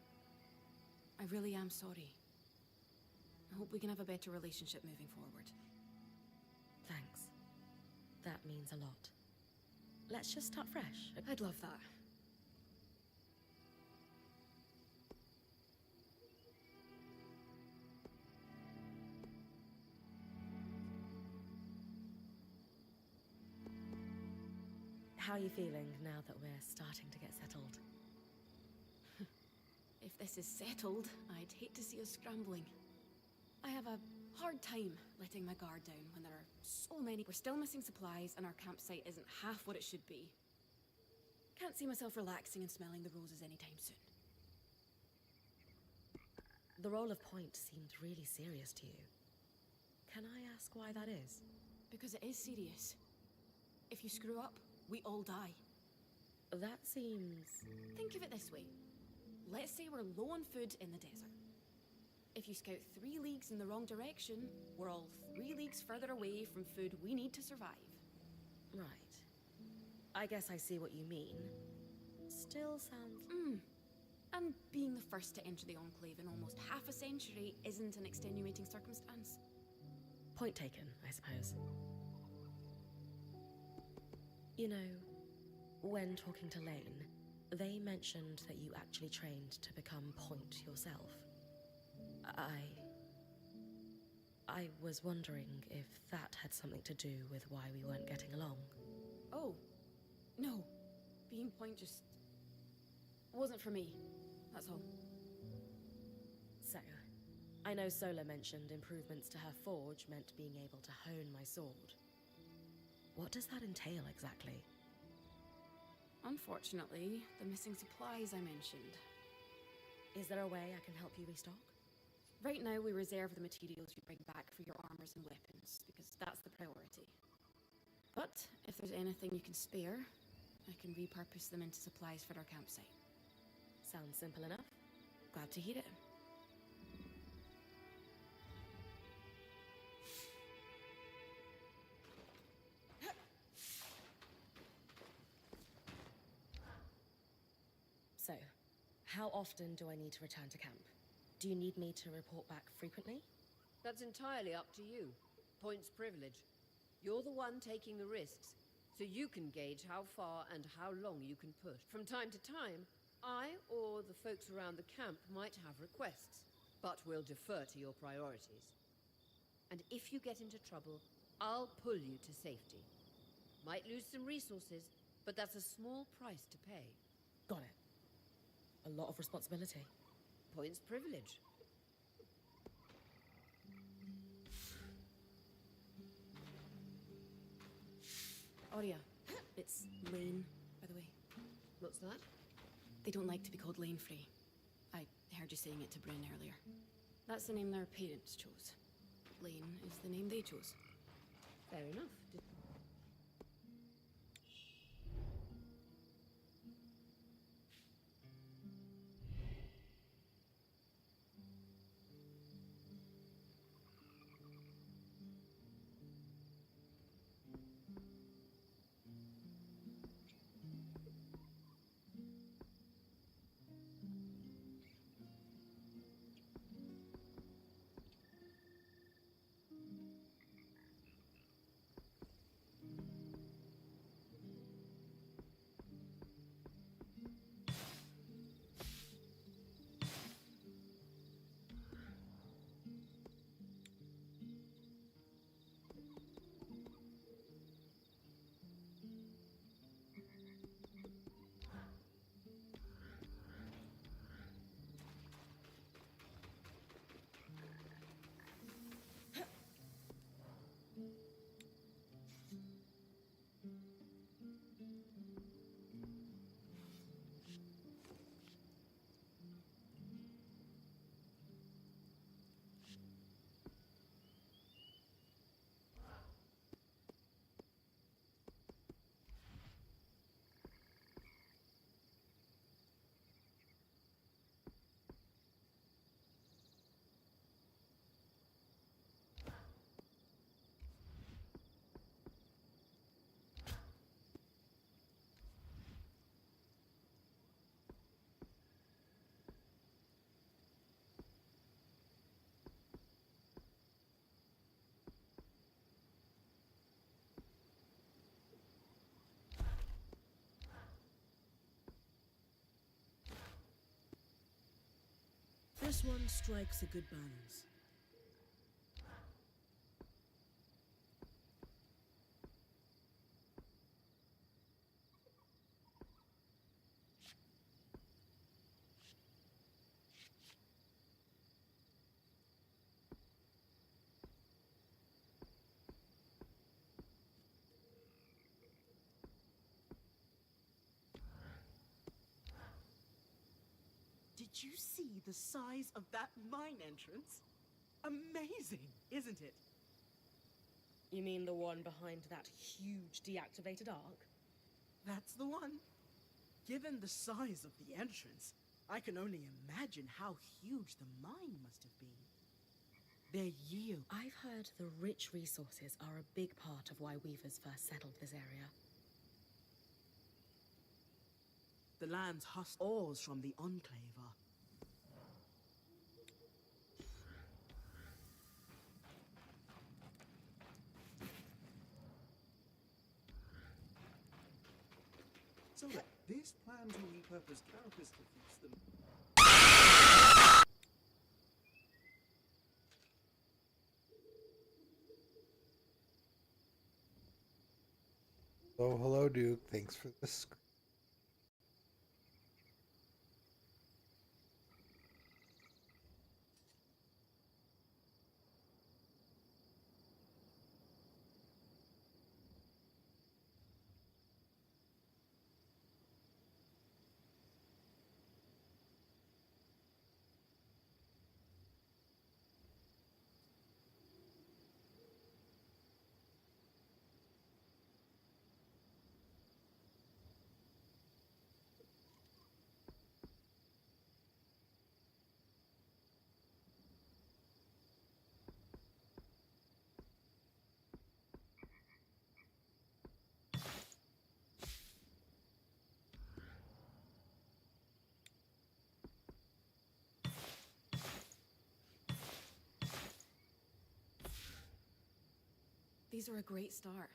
I really am sorry. I hope we can have a better relationship moving forward. Thanks. That means a lot. Let's just start fresh. I'd love that. How are you feeling now that we're starting to get settled? If this is settled, I'd hate to see us scrambling. I have a hard time letting my guard down when there are so many. We're still missing supplies and our campsite isn't half what it should be. Can't see myself relaxing and smelling the roses anytime soon. The role of point seemed really serious to you. Can I ask why that is? Because it is serious. If you screw up, we all die. That seems... Think of it this way. Let's say we're low on food in the desert. If you scout 3 leagues in the wrong direction, we're all 3 leagues further away from food we need to survive. Right. I guess I see what you mean. Still sounds... And being the first to enter the Enclave in almost half a century isn't an extenuating circumstance. Point taken, I suppose. You know, when talking to Lane, they mentioned that you actually trained to become point yourself. I was wondering if that had something to do with why we weren't getting along. Oh, no. Being point just wasn't for me. That's all. So, I know Sola mentioned improvements to her forge meant being able to hone my sword. What does that entail exactly? Unfortunately, the missing supplies I mentioned. Is there a way I can help you restock? Right now, we reserve the materials you bring back for your armors and weapons, because that's the priority. But if there's anything you can spare, I can repurpose them into supplies for our campsite. Sounds simple enough. Glad to hear it. So, how often do I need to return to camp? Do you need me to report back frequently? That's entirely up to you. Point's privilege. You're the one taking the risks, so you can gauge how far and how long you can push. From time to time, I or the folks around the camp might have requests, but we'll defer to your priorities. And if you get into trouble, I'll pull you to safety. Might lose some resources, but that's a small price to pay. Got it. A lot of responsibility. Point's privilege. Aurea, It's Lane, by the way. What's that? They don't like to be called Lane Free. I heard you saying it to Bryn earlier. That's the name their parents chose. Lane is the name they chose. Fair enough. This one strikes a good balance. Did you see the size of that mine entrance? Amazing, isn't it? You mean the one behind that huge deactivated arc? That's the one. Given the size of the entrance, I can only imagine how huge the mine must have been. Their yield. I've heard the rich resources are a big part of why Weavers first settled this area. The land's ores from the Enclave are. So this plan to repurpose carapace defeats them. Oh, hello, Duke. Thanks for this. These are a great start.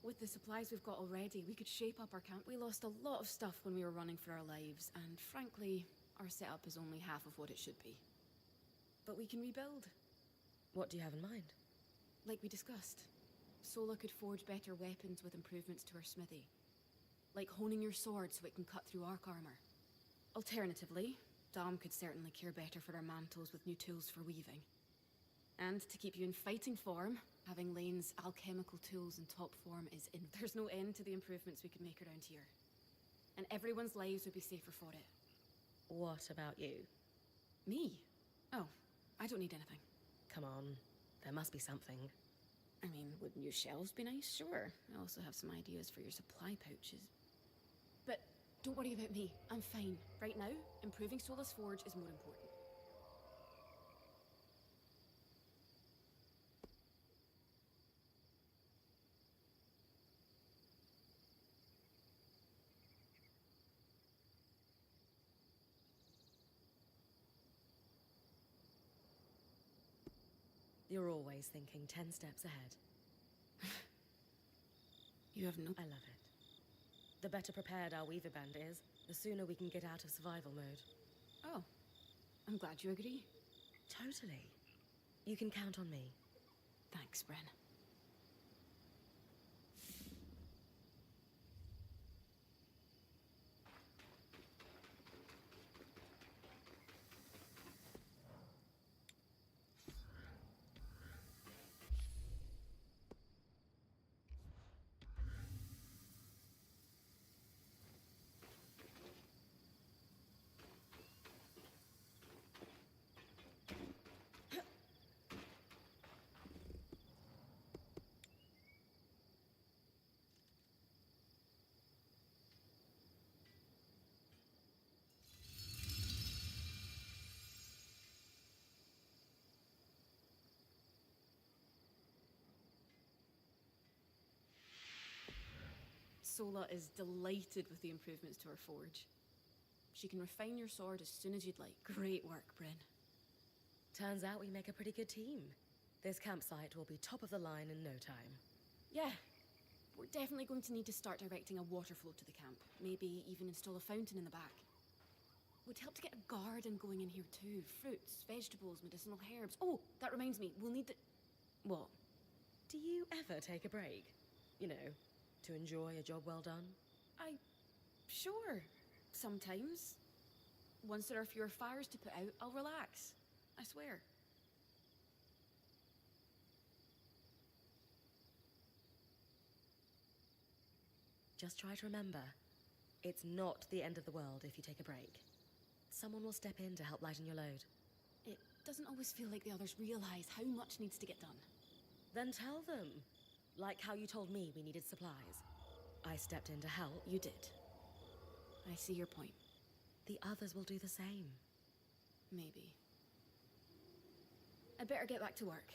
With the supplies we've got already, we could shape up our camp. We lost a lot of stuff when we were running for our lives, and frankly, our setup is only half of what it should be. But we can rebuild. What do you have in mind? Like we discussed, Sola could forge better weapons with improvements to her smithy. Like honing your sword so it can cut through arc armor. Alternatively, Dom could certainly care better for our mantles with new tools for weaving. And to keep you in fighting form, having Lane's alchemical tools in top form is in. There's no end to the improvements we could make around here. And everyone's lives would be safer for it. What about you? Me? Oh, I don't need anything. Come on, there must be something. I mean, would new shelves be nice? Sure. I also have some ideas for your supply pouches. But don't worry about me. I'm fine. Right now, improving Sola's Forge is more important. You're always thinking 10 steps ahead. You have no... I love it. The better prepared our Weaver Band is, the sooner we can get out of survival mode. Oh, I'm glad you agree. Totally. You can count on me. Thanks, Bren. Sola is delighted with the improvements to her forge. She can refine your sword as soon as you'd like. Great work, Bryn. Turns out we make a pretty good team. This campsite will be top of the line in no time. Yeah. We're definitely going to need to start directing a water flow to the camp. Maybe even install a fountain in the back. Would help to get a garden going in here too. Fruits, vegetables, medicinal herbs. Oh, that reminds me, we'll need the... What? Do you ever take a break? You know, to enjoy a job well done? Sure. Sometimes. Once there are fewer fires to put out, I'll relax. I swear. Just try to remember, it's not the end of the world if you take a break. Someone will step in to help lighten your load. It doesn't always feel like the others realize how much needs to get done. Then tell them. Like how you told me we needed supplies. I stepped in to help. You did. I see your point. The others will do the same. Maybe. I'd better get back to work.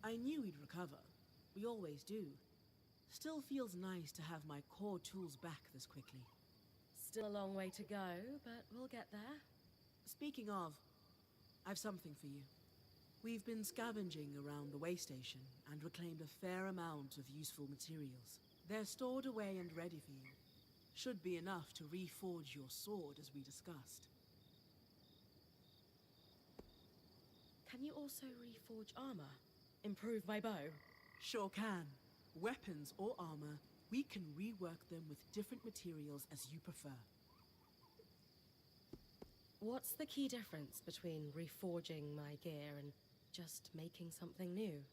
I knew we'd recover. We always do. Still feels nice to have my core tools back this quickly. Still a long way to go, but we'll get there. Speaking of, I've something for you. We've been scavenging around the way station and reclaimed a fair amount of useful materials. They're stored away and ready for you. Should be enough to reforge your sword as we discussed. Can you also reforge armor? Improve my bow? Sure can. Weapons or armor, we can rework them with different materials as you prefer. What's the key difference between reforging my gear and just making something new?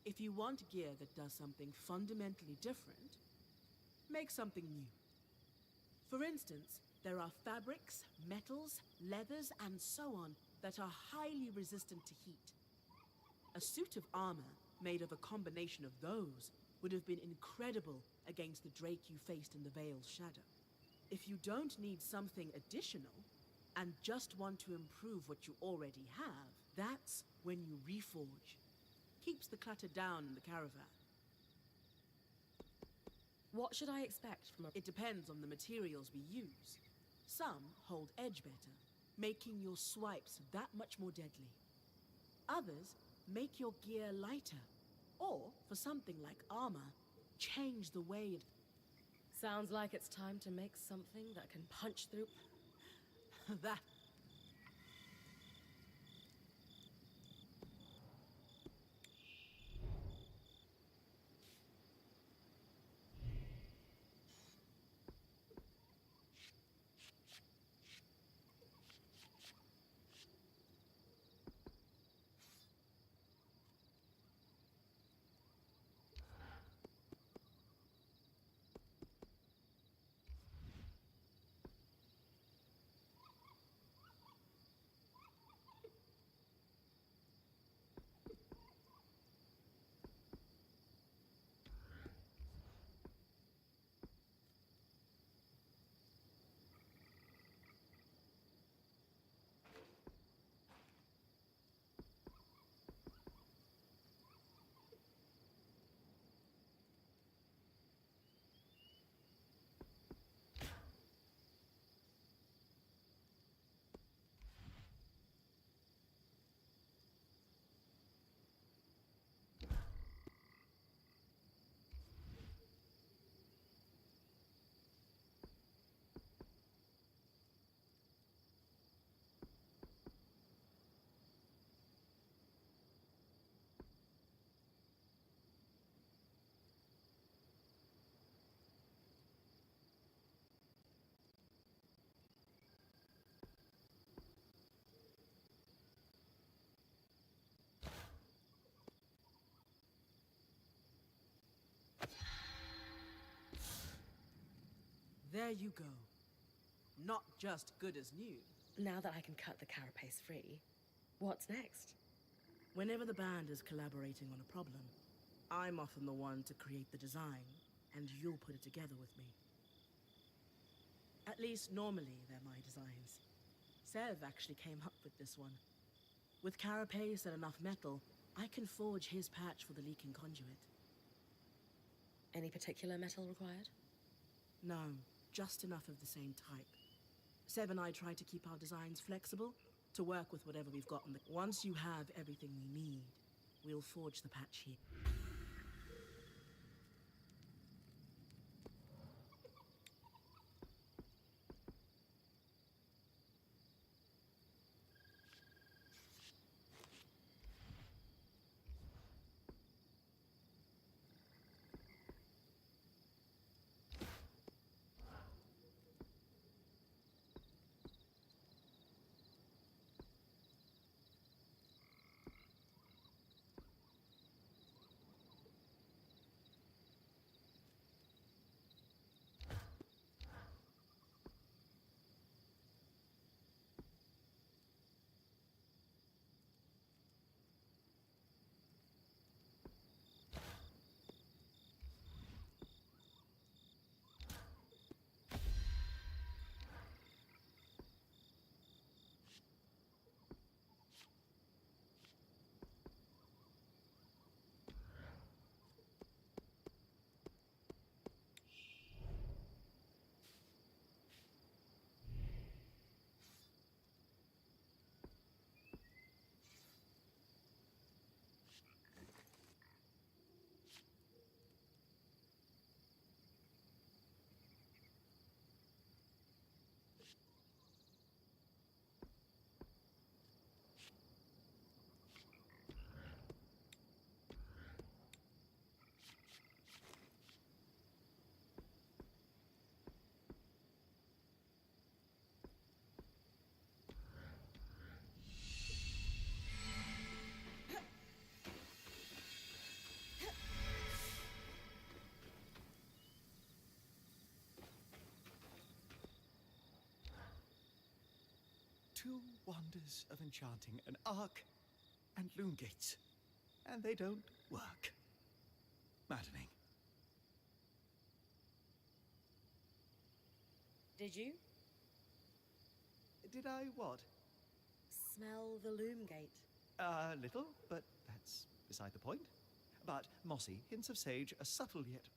If you want gear that does something fundamentally different, make something new. For instance, there are fabrics, metals, leathers, and so on that are highly resistant to heat. A suit of armor made of a combination of those would have been incredible against the Drake you faced in the Veil's shadow. If you don't need something additional, and just want to improve what you already have, that's when you reforge. Keeps the clutter down in the caravan. What should I expect from a... It depends on the materials we use. Some hold edge better, making your swipes that much more deadly. Others make your gear lighter, or, for something like armor, change the way it... Sounds like it's time to make something that can punch through... that... There you go. Not just good as new. Now that I can cut the carapace free, what's next? Whenever the band is collaborating on a problem, I'm often the one to create the design, and you'll put it together with me. At least normally they're my designs. Sev actually came up with this one. With carapace and enough metal, I can forge his patch for the leaking conduit. Any particular metal required? No, just enough of the same type. Sev and I try to keep our designs flexible, to work with whatever we've got. Once you have everything we need, we'll forge the patch here. Two wonders of enchanting, an arc and loom gates. And they don't work. Maddening. Did you? Did I what? Smell the loom gate. A little, but that's beside the point. But mossy, hints of sage, a subtle yet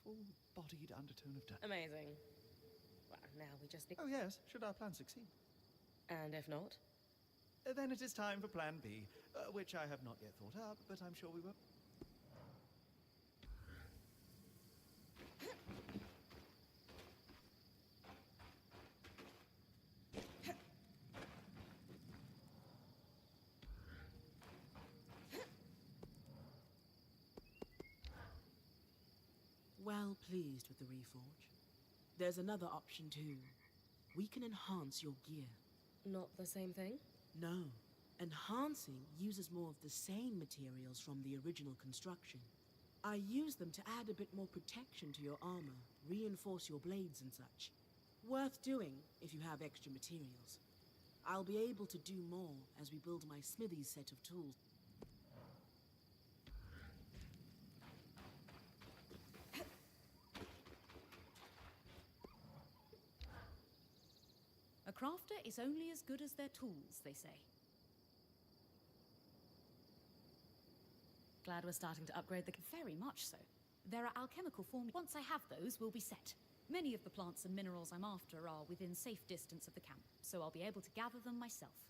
full-bodied undertone of dirt. Amazing. Well, now we just need... Oh yes, should our plan succeed. And if not? Then it is time for Plan B, which I have not yet thought up, but I'm sure we will. Well pleased with the reforge. There's another option too. We can enhance your gear. Not the same thing? No. Enhancing uses more of the same materials from the original construction. I use them to add a bit more protection to your armor, reinforce your blades and such. Worth doing if you have extra materials. I'll be able to do more as we build my smithy's set of tools. A crafter is only as good as their tools, they say. Glad we're starting to upgrade the... Very much so. There are alchemical formulas. Once I have those, we'll be set. Many of the plants and minerals I'm after are within safe distance of the camp, so I'll be able to gather them myself.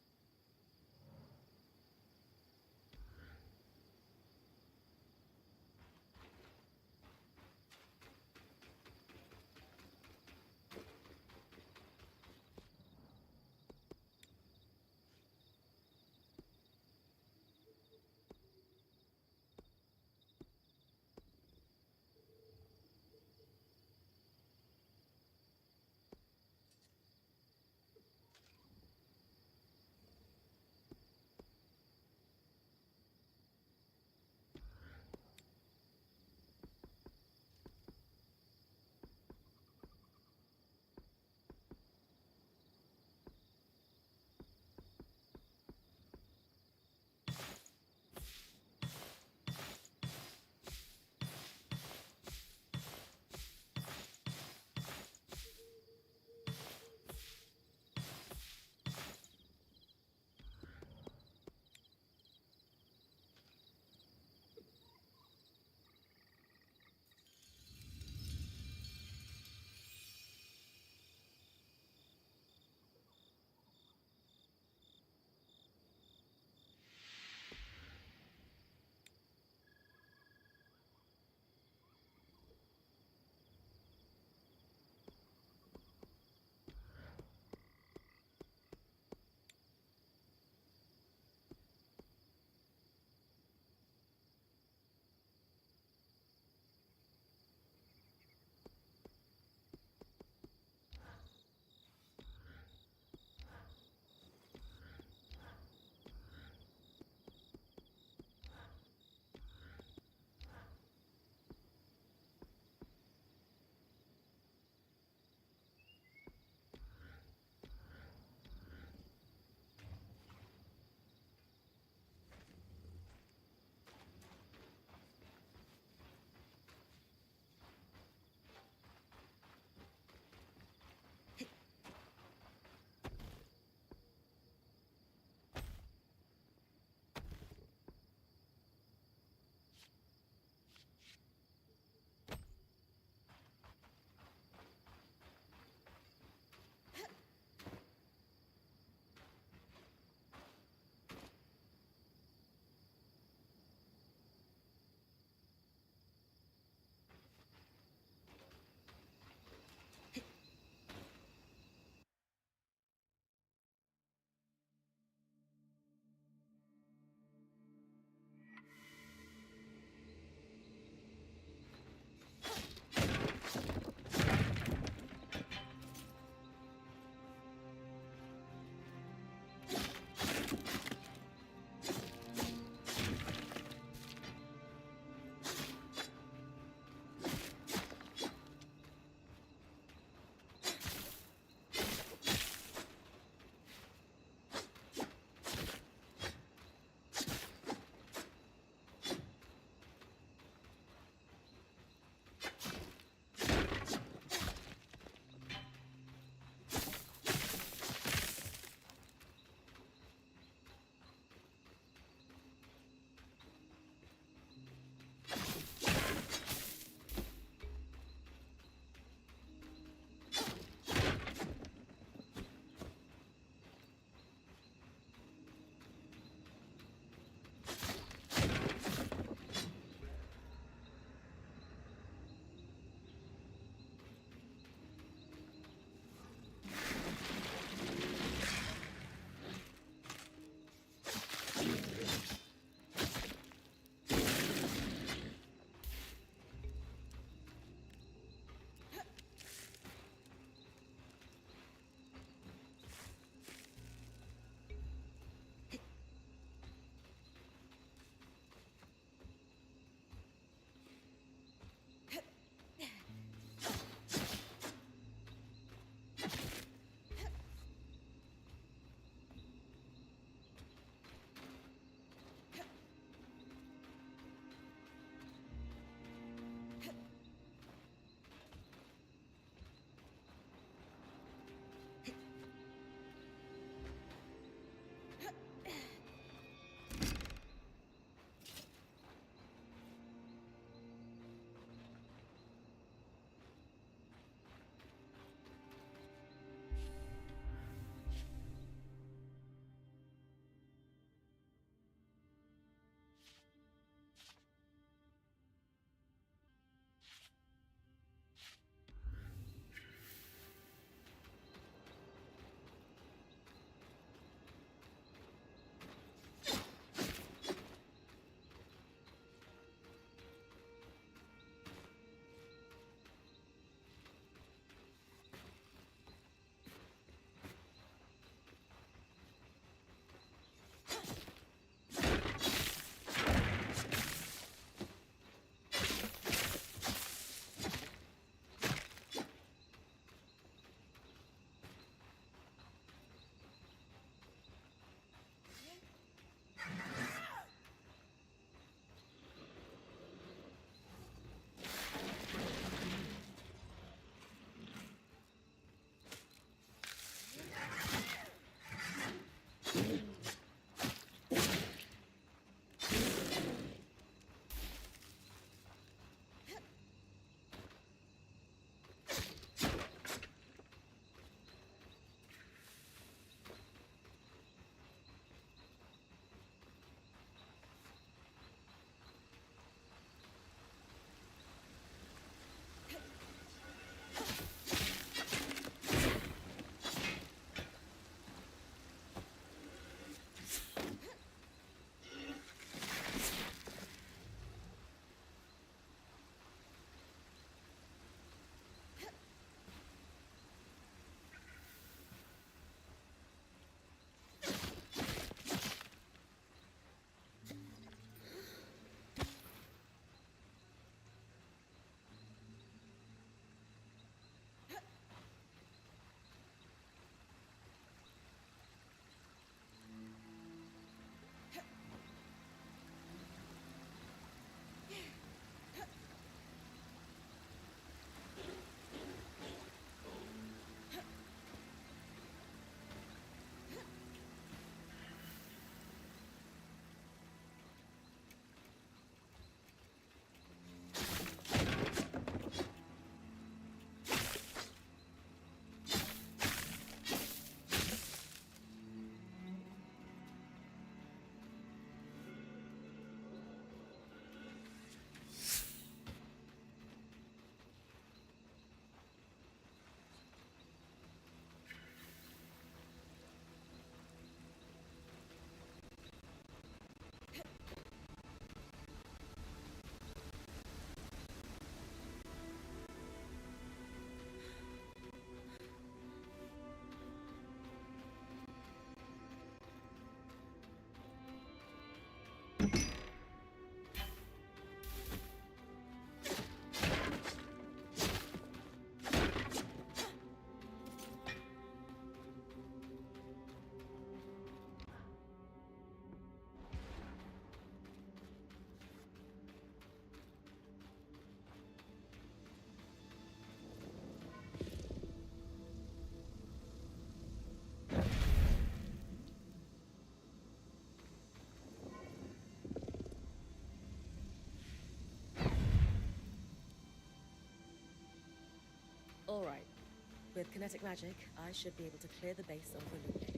With kinetic magic, I should be able to clear the base of the loop gate.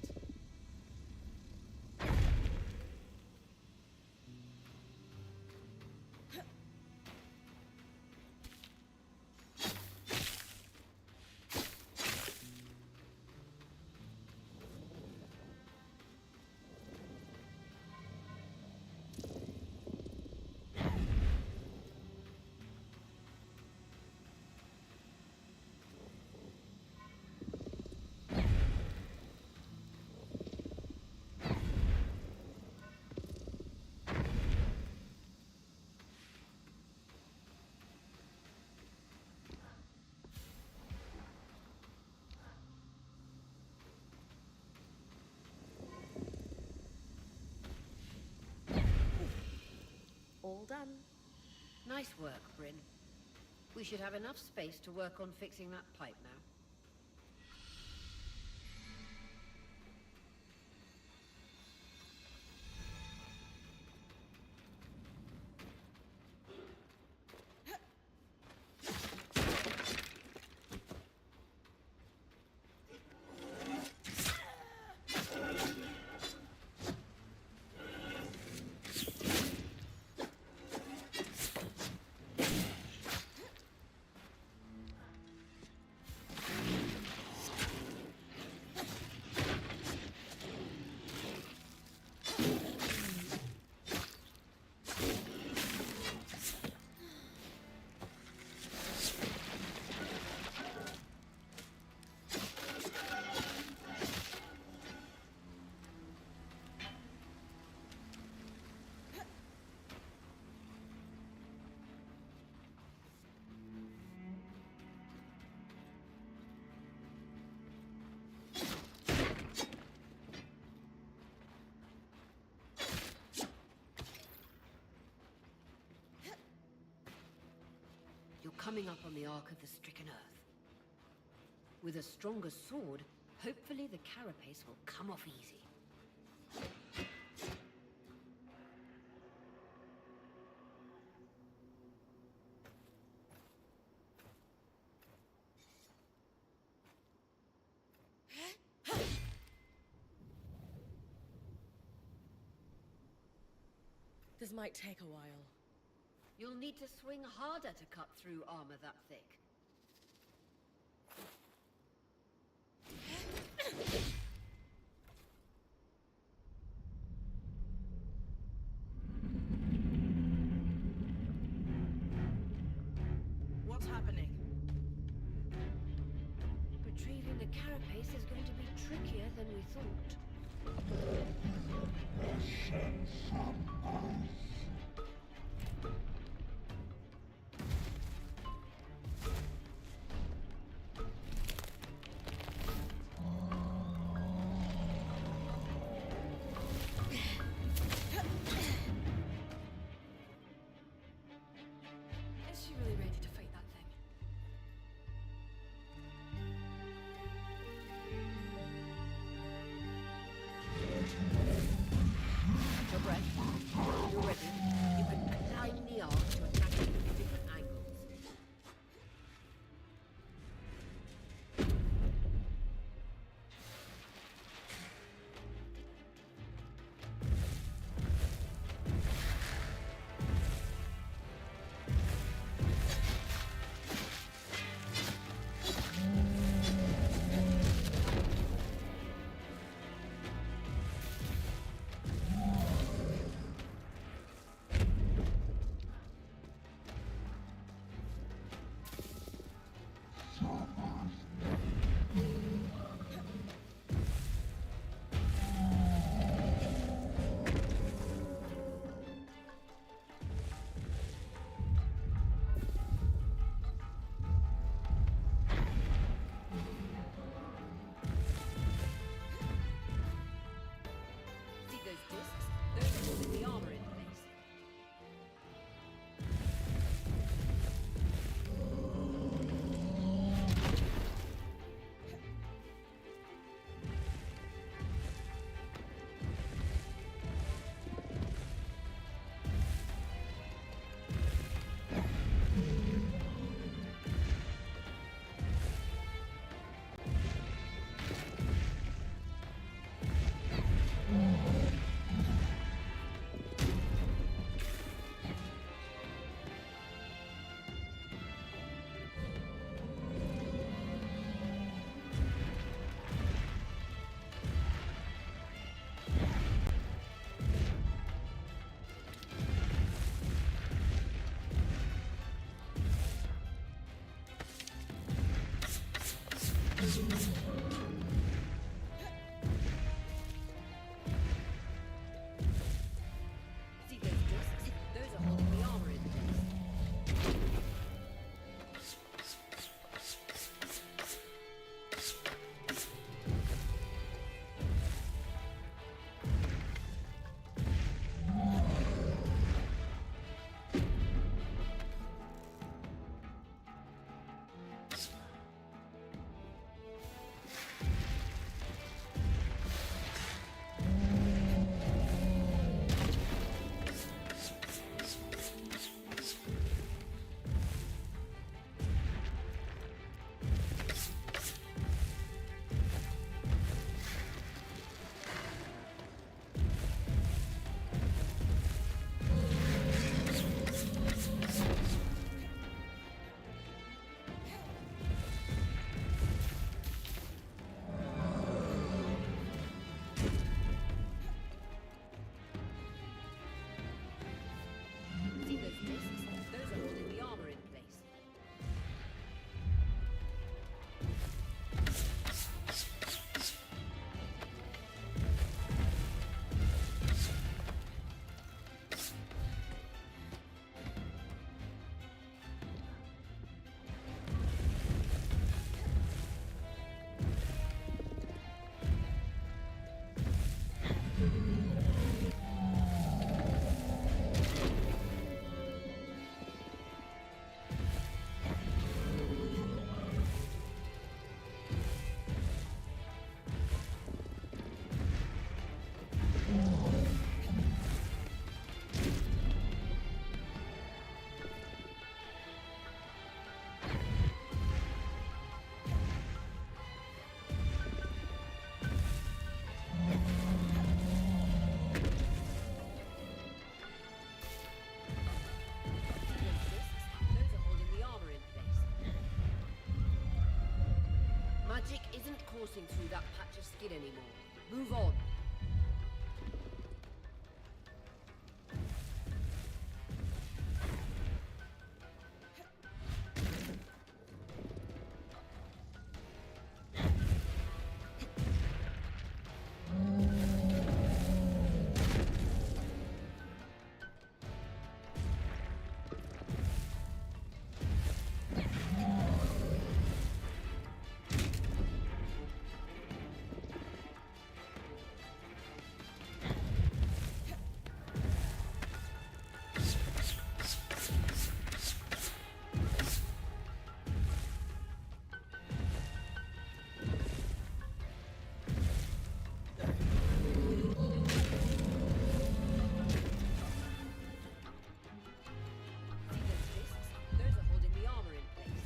All done. Nice work, Bryn. We should have enough space to work on fixing that pipe now. You're coming up on the Ark of the Stricken Earth. With a stronger sword, hopefully the carapace will come off easy. This might take a while. You'll need to swing harder to cut through armor that thick. What's happening? Retrieving the carapace is going to be trickier than we thought. Is she really ready to fight that thing? Your breath. You're ready. You can climb the arc to attack it from different angles. See those discs? Those are holding the armor in place. See those discs? Those are holding the armor in place. Those are holding the armor in place. Magic isn't coursing through that patch of skin anymore. Move on. See those discs? Those are holding the armor in place.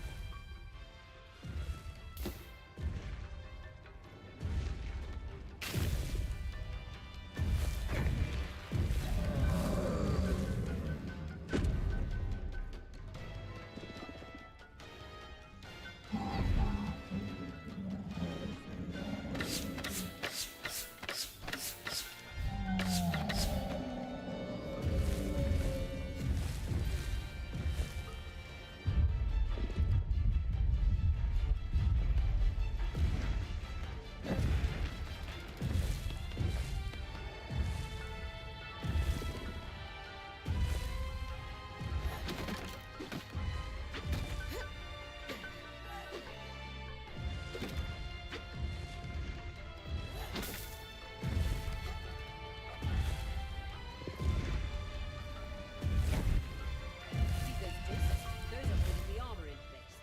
See those discs? Those are holding the armor in place.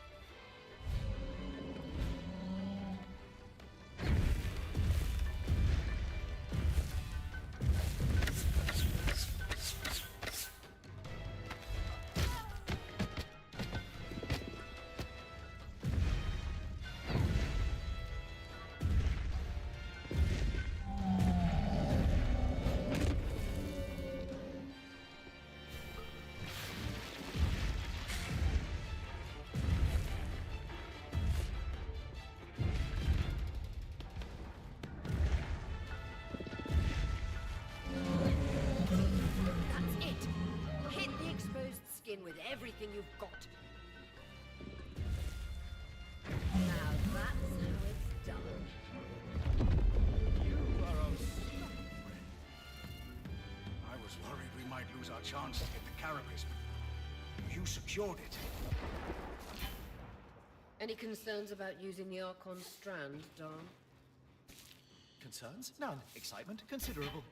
That's it. Hit the exposed skin with everything you've got. Now that's how was our chance to get the carapace. You secured it. Any concerns about using the Archon strand, Darn? Concerns? None. Excitement? Considerable.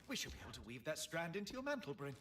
We should be able to weave that strand into your mantle bring.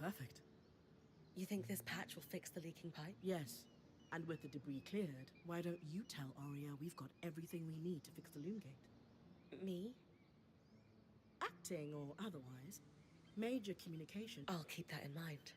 Perfect. You think this patch will fix the leaking pipe? Yes. And with the debris cleared, why don't you tell Arya we've got everything we need to fix the loom gate? Me? Acting or otherwise, major communication. I'll keep that in mind.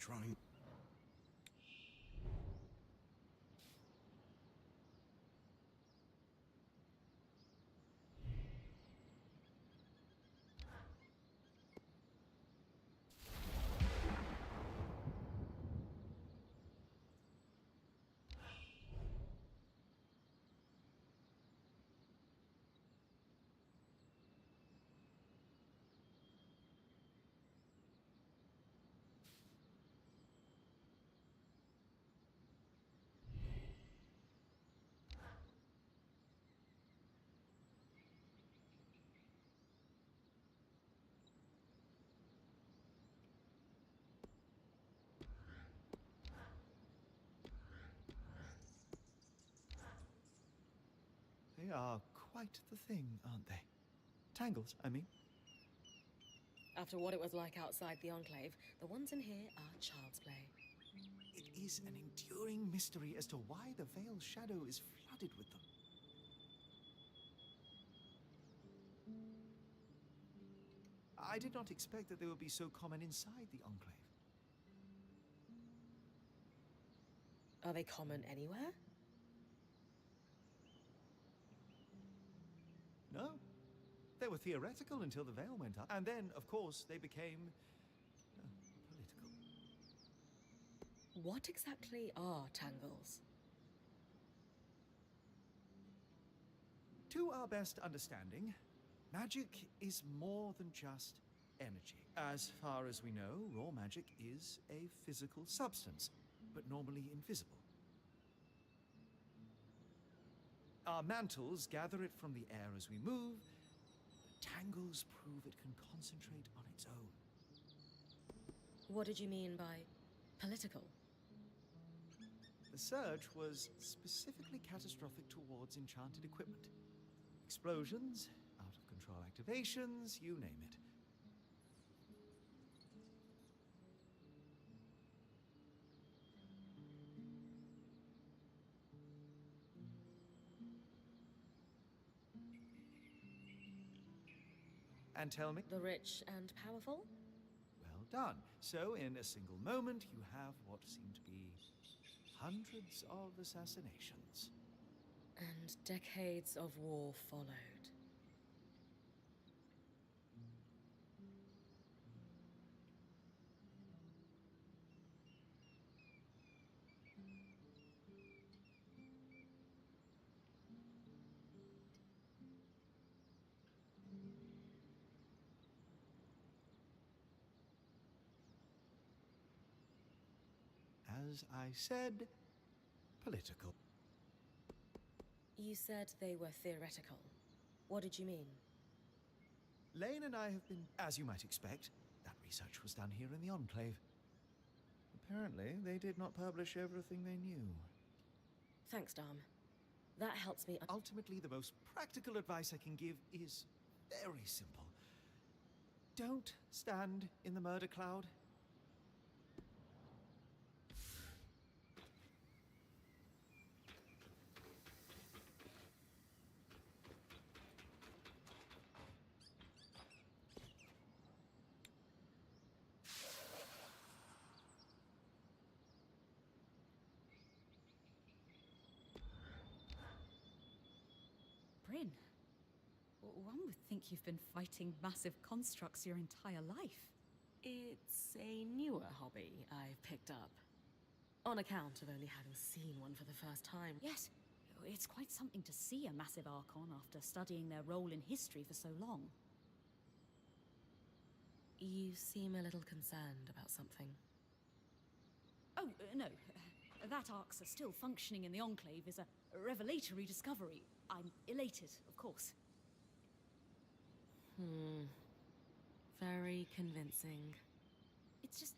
trying? They are quite the thing, aren't they? Tangles, I mean. After what it was like outside the Enclave, the ones in here are child's play. It is an enduring mystery as to why the Veil's shadow is flooded with them. I did not expect that they would be so common inside the Enclave. Are they common anywhere? No. They were theoretical until the Veil went up. And then, of course, they became political. What exactly are tangles? To our best understanding, magic is more than just energy. As far as we know, raw magic is a physical substance, but normally invisible. Our mantles gather it from the air as we move. Tangles prove it can concentrate on its own. What did you mean by political? The surge was specifically catastrophic towards enchanted equipment. Explosions, out-of-control activations, you name it. And tell me? The rich and powerful? Well done. So, in a single moment, you have what seem to be hundreds of assassinations. And decades of war followed. As I said, political. You said they were theoretical. What did you mean? Lane and I have been, as you might expect, that research was done here in the Enclave. Apparently, they did not publish everything they knew. Thanks, Dom. That helps me. Ultimately, the most practical advice I can give is very simple. Don't stand in the murder cloud. Bryn, one would think you've been fighting massive constructs your entire life. It's a newer hobby I've picked up. On account of only having seen one for the first time. Yes, it's quite something to see a massive Archon after studying their role in history for so long. You seem a little concerned about something. Oh, no. That Arcs are still functioning in the Enclave is a revelatory discovery. I'm elated, of course. Very convincing. It's just,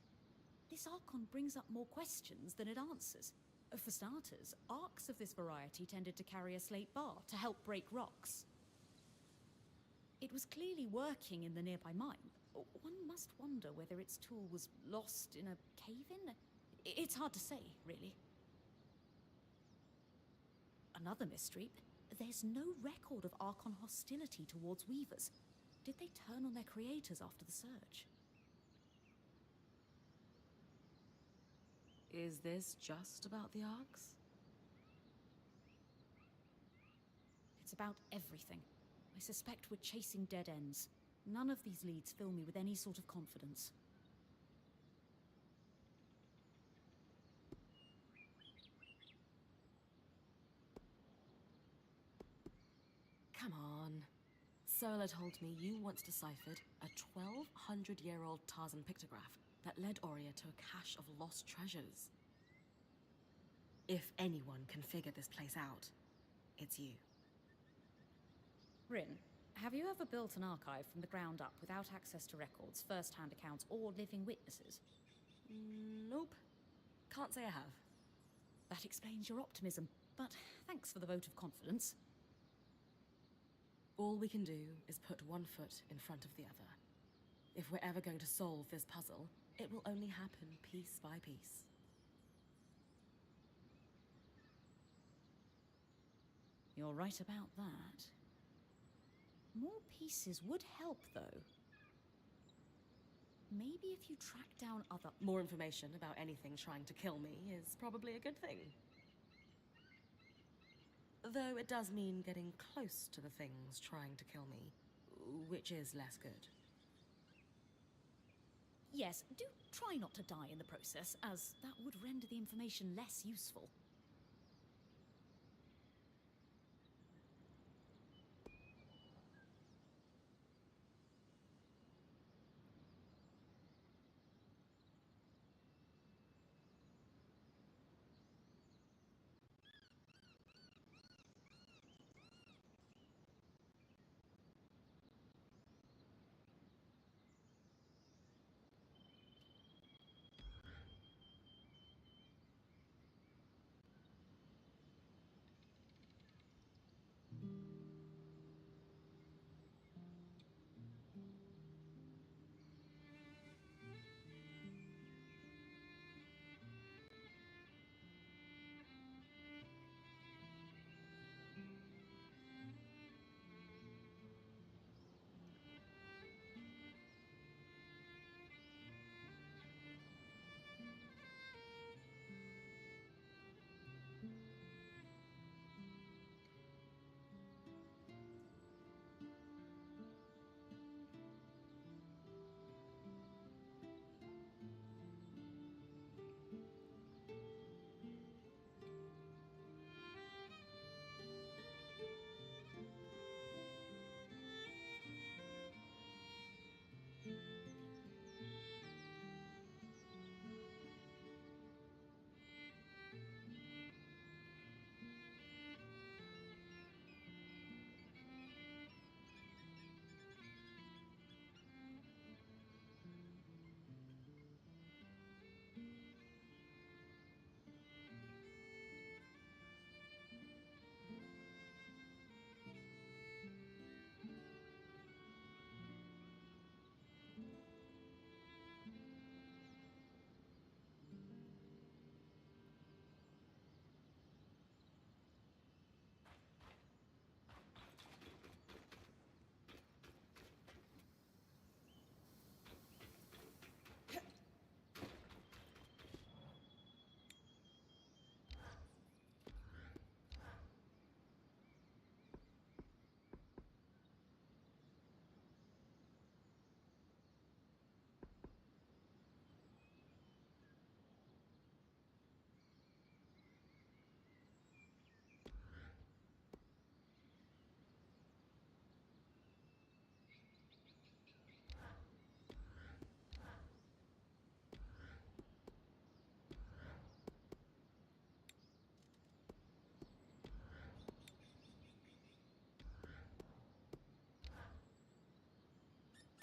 this Archon brings up more questions than it answers. For starters, Arcs of this variety tended to carry a slate bar to help break rocks. It was clearly working in the nearby mine. One must wonder whether its tool was lost in a cave-in? It's hard to say, really. Another mystery, there's no record of Archon hostility towards Weavers. Did they turn on their creators after the Surge? Is this just about the Arks? It's about everything. I suspect we're chasing dead ends. None of these leads fill me with any sort of confidence. Come on. Sola told me you once deciphered a 1,200-year-old Tarzan pictograph that led Aurea to a cache of lost treasures. If anyone can figure this place out, it's you. Rin, have you ever built an archive from the ground up without access to records, first-hand accounts, or living witnesses? Nope. Can't say I have. That explains your optimism, but thanks for the vote of confidence. All we can do is put one foot in front of the other. If we're ever going to solve this puzzle, it will only happen piece by piece. You're right about that. More pieces would help, though. Maybe if you track down other... More information about anything trying to kill me is probably a good thing. Though it does mean getting close to the things trying to kill me, which is less good. Yes, do try not to die in the process, as that would render the information less useful.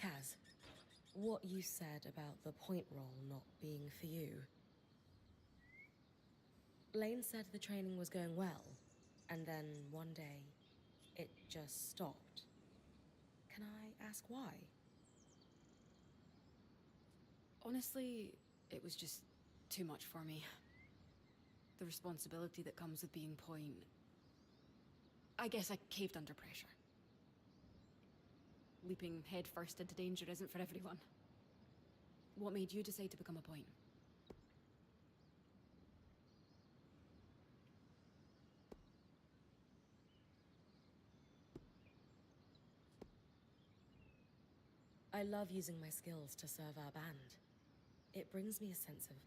Kaz, what you said about the point roll not being for you. Lane said the training was going well, and then one day, it just stopped. Can I ask why? Honestly, it was just too much for me. The responsibility that comes with being point... I guess I caved under pressure. Leaping headfirst into danger isn't for everyone. What made you decide to become a point? I love using my skills to serve our band. It brings me a sense of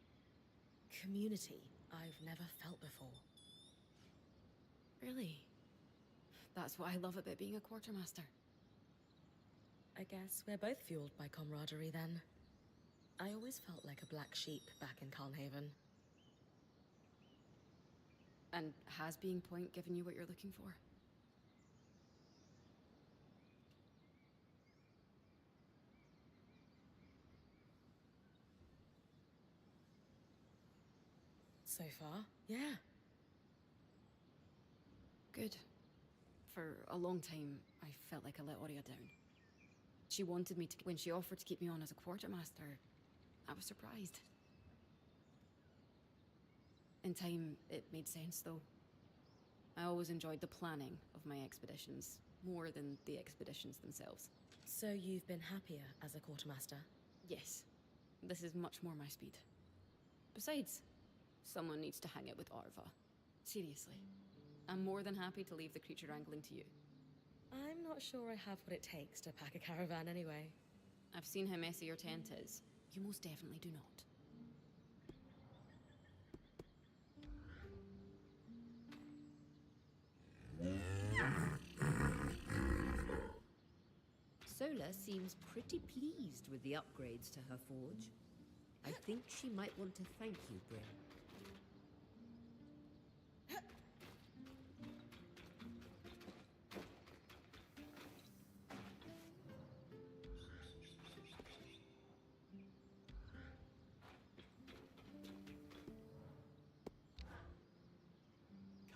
community I've never felt before. Really? That's what I love about being a quartermaster. I guess we're both fueled by camaraderie then. I always felt like a black sheep back in Calnhaven. And has being Point given you what you're looking for? So far, yeah. Good. For a long time, I felt like I let Aurea down. She wanted me to... When she offered to keep me on as a quartermaster, I was surprised. In time, it made sense, though. I always enjoyed the planning of my expeditions, more than the expeditions themselves. So you've been happier as a quartermaster? Yes. This is much more my speed. Besides, someone needs to hang out with Arva. Seriously. I'm more than happy to leave the creature wrangling to you. I'm not sure I have what it takes to pack a caravan anyway. I've seen how messy your tent is. You most definitely do not. Sola seems pretty pleased with the upgrades to her forge. I think she might want to thank you, Bryn.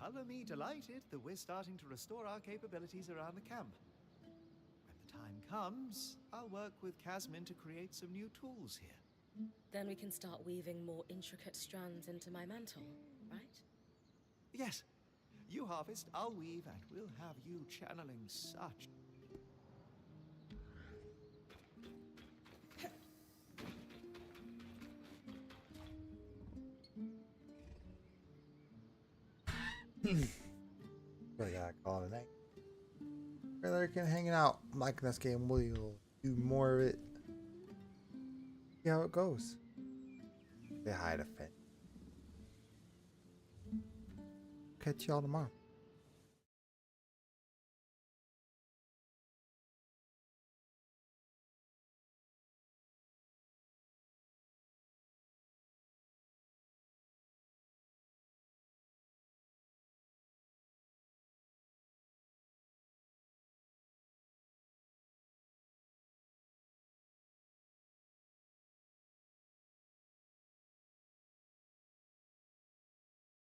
Color me delighted that we're starting to restore our capabilities around the camp. When the time comes, I'll work with Casmin to create some new tools here. Then we can start weaving more intricate strands into my mantle, right? Yes. You harvest, I'll weave, and we'll have you channeling such... Really gotta call it a night. Rather than hanging out. I'm liking this game. We'll do more of it. See how it goes. Say hi to Finn. Catch y'all tomorrow.